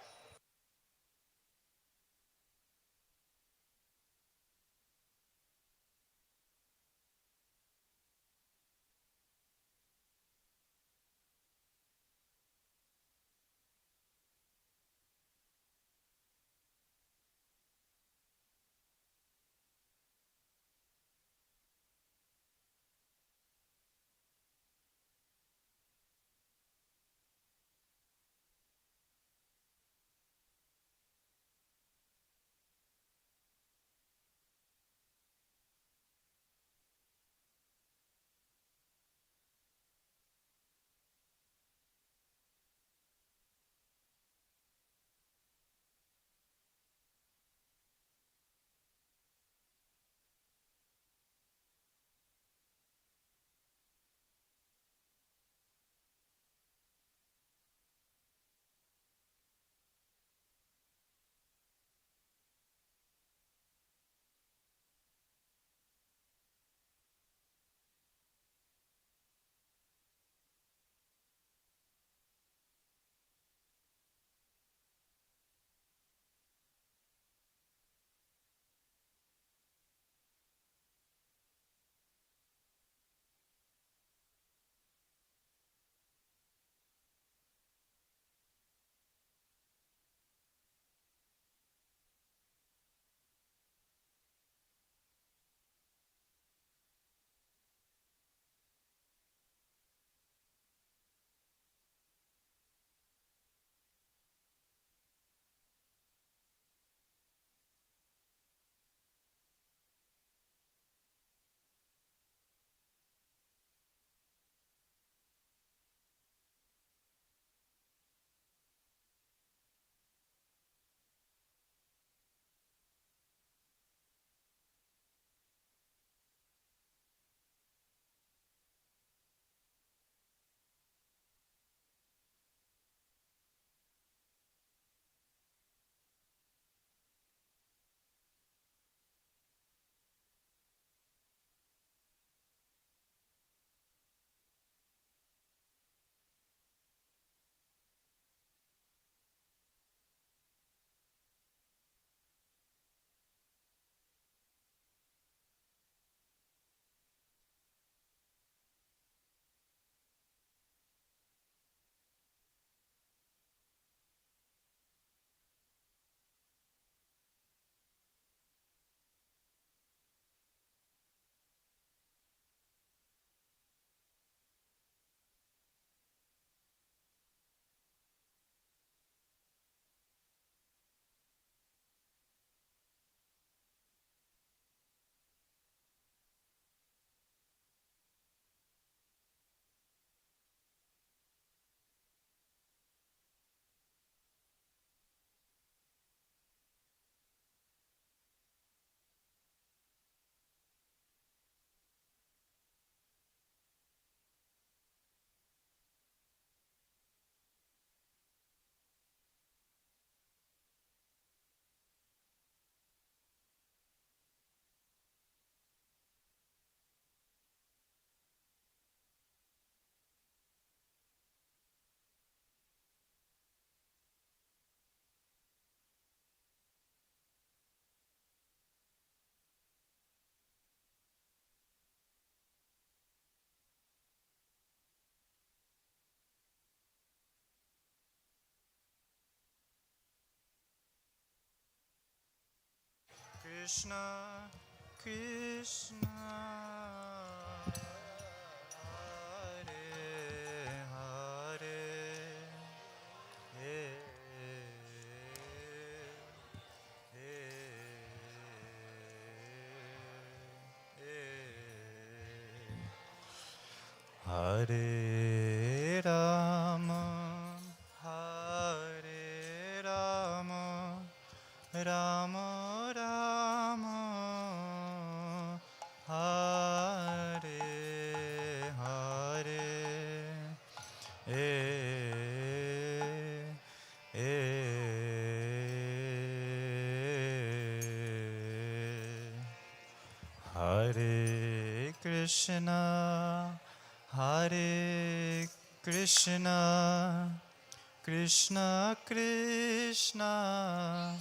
Krishna, Krishna, Hare Hare, Hare Rama, Hare Rama, Rama Rama, Hare Hare, Hare Krishna, Hare Krishna, Krishna Krishna,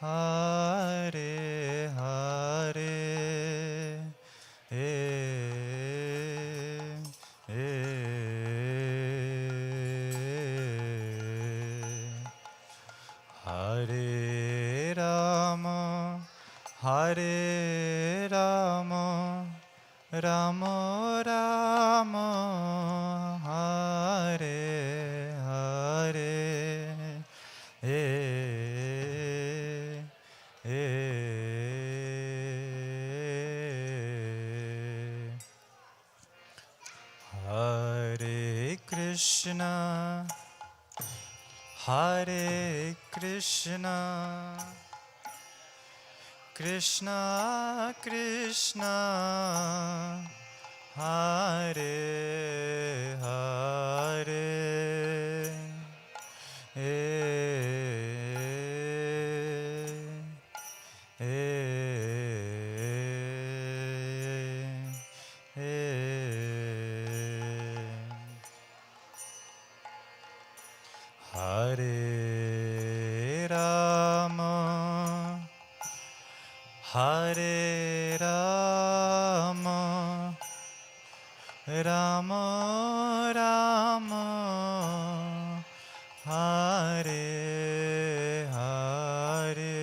Hare Hare, Hare Rama, Hare Rama, Rama Rama, Hare Hare, Hare Krishna, Hare Krishna, Krishna Krishna, Hare Hare, Hare Rama, Hare Rama, Rama Rama, Hare Hare,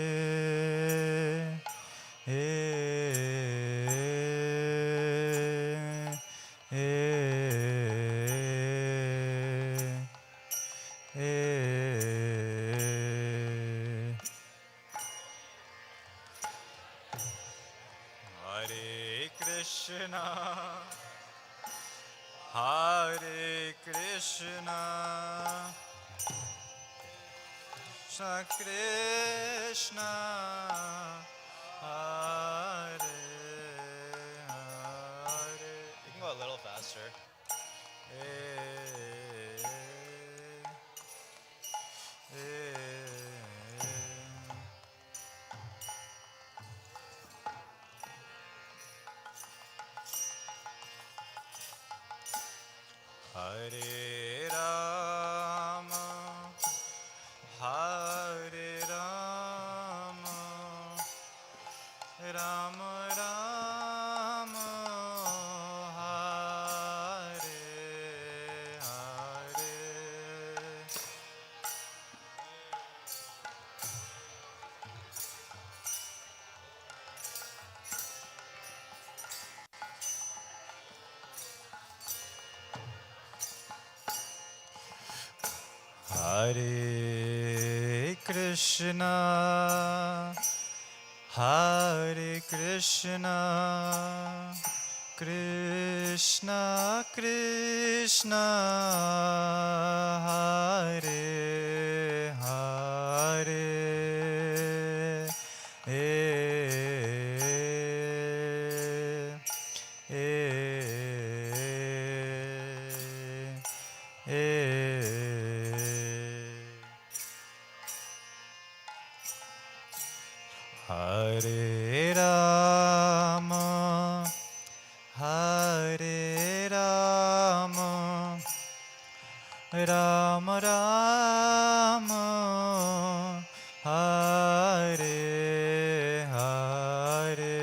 Hare Krishna, Hare Krishna, Krishna Krishna, Hare Hare. You can go a little faster. Hare Rama, Hare Rama, Rama Rama, Hare Hare, Hare Krishna, Hare Krishna, Krishna Krishna, Hare Hare, Hare Rama, Hare Rama, Rama Rama, Hare Hare,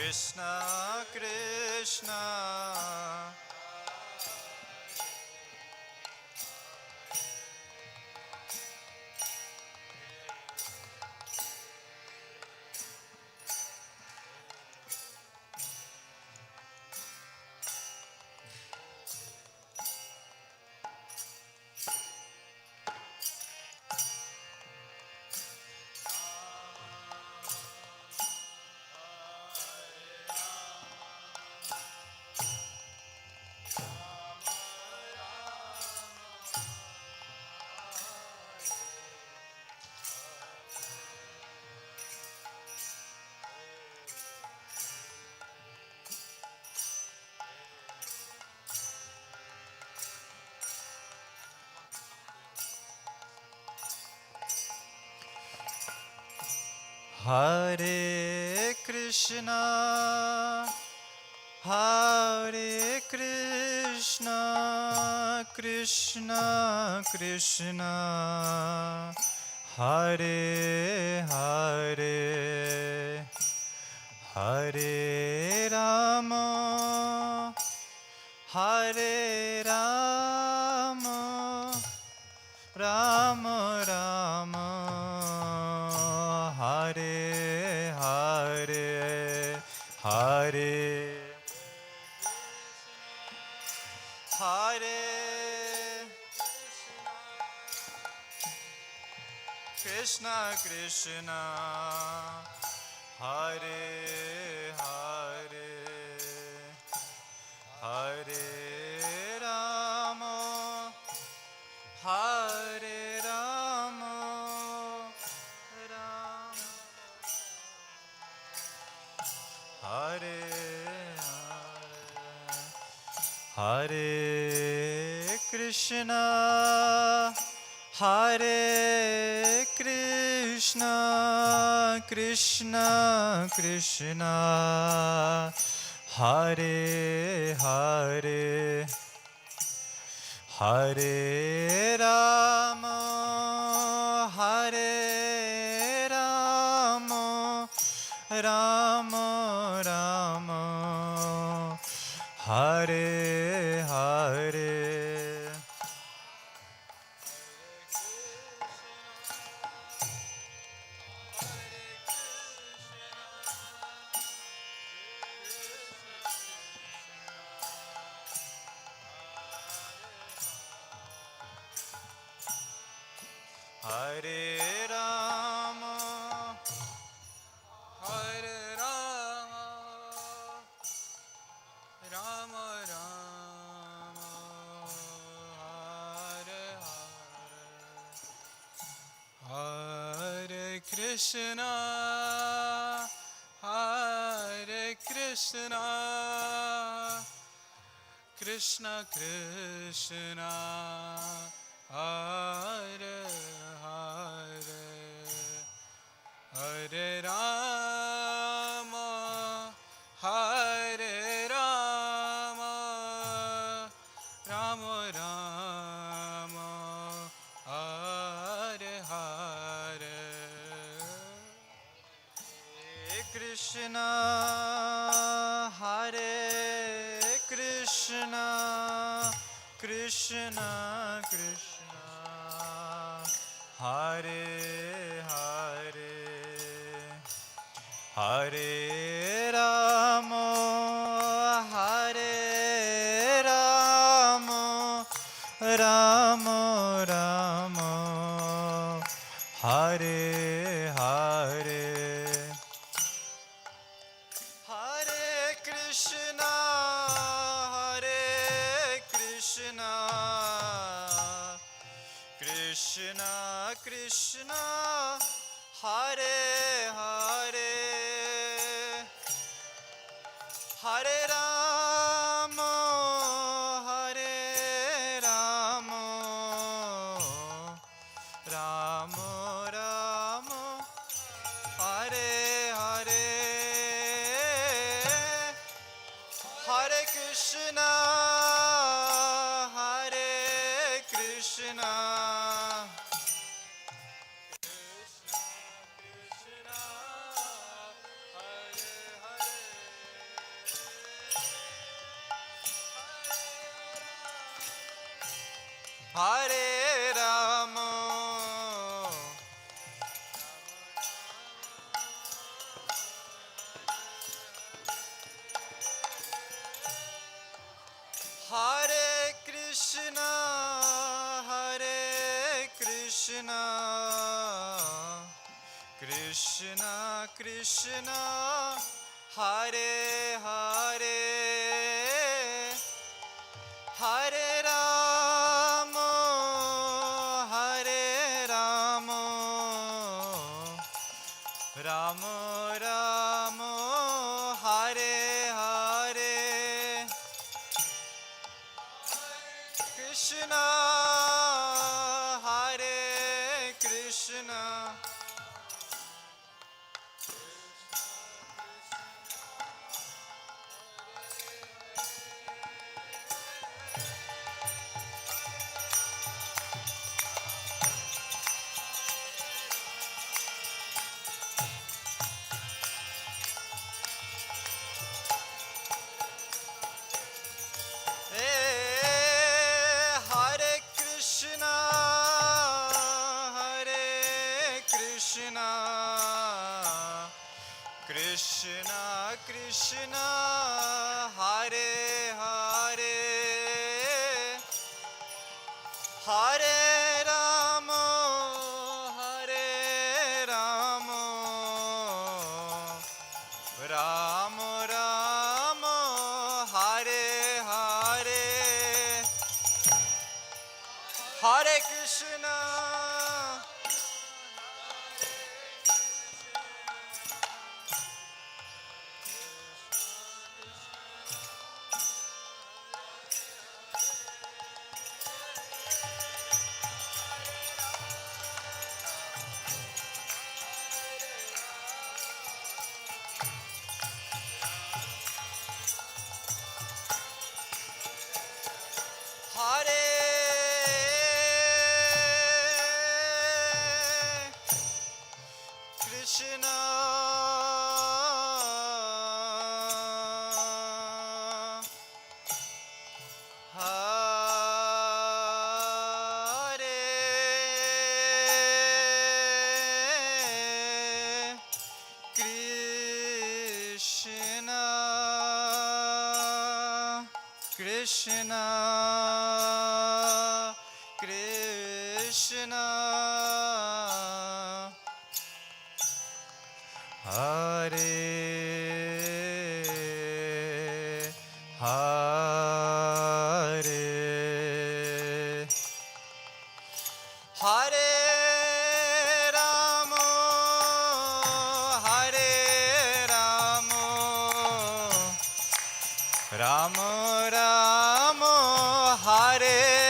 Krishna Krishna Hare Krishna Hare Krishna Krishna Krishna Hare Hare Hare Rama Hare Rama Rama Rama Hare Hare Hare Hare Krishna Krishna Hare Hare Hare Rama Hare Rama Rama Hare Hare Krishna Hare Krishna Krishna Krishna Hare Hare Hare Rama Hare Rama Rama Rama Hare Hare Hare Rama Hare Rama Rama Rama Hare Hare Hare Krishna Hare Krishna Krishna Krishna Hare Hare Hare Rama Hare Rama Rama Rama Hare Hare Hare Krishna Hare Krishna Krishna Krishna Hare Hare Hare Rama Hare Rama Rama Rama Hare Hare Hare Krishna Hare Krishna Krishna Krishna Hare Hare Hare Rama Hare Rama Rama Rama Hare Hare Hare Krishna Hare Krishna Krishna Krishna Hare Hare Hare Ram, Hare Krishna, Hare Krishna, Krishna Krishna, Hare Hare, Hare Ram, Hare Ram, Ram Ram, Hare Hare, Krishna, Hare Krishna, Hare Krishna, Hare Krishna, Krishna Krishna, Hare Hare, Hare Ram, Hare Ram, Ram Ram, Hare Hare, Hare Krishna, Hare Krishna, Hare Krishna, Krishna Krishna, Hare Hare, Hare Ram, Hare Ram, Ram Ram, Hare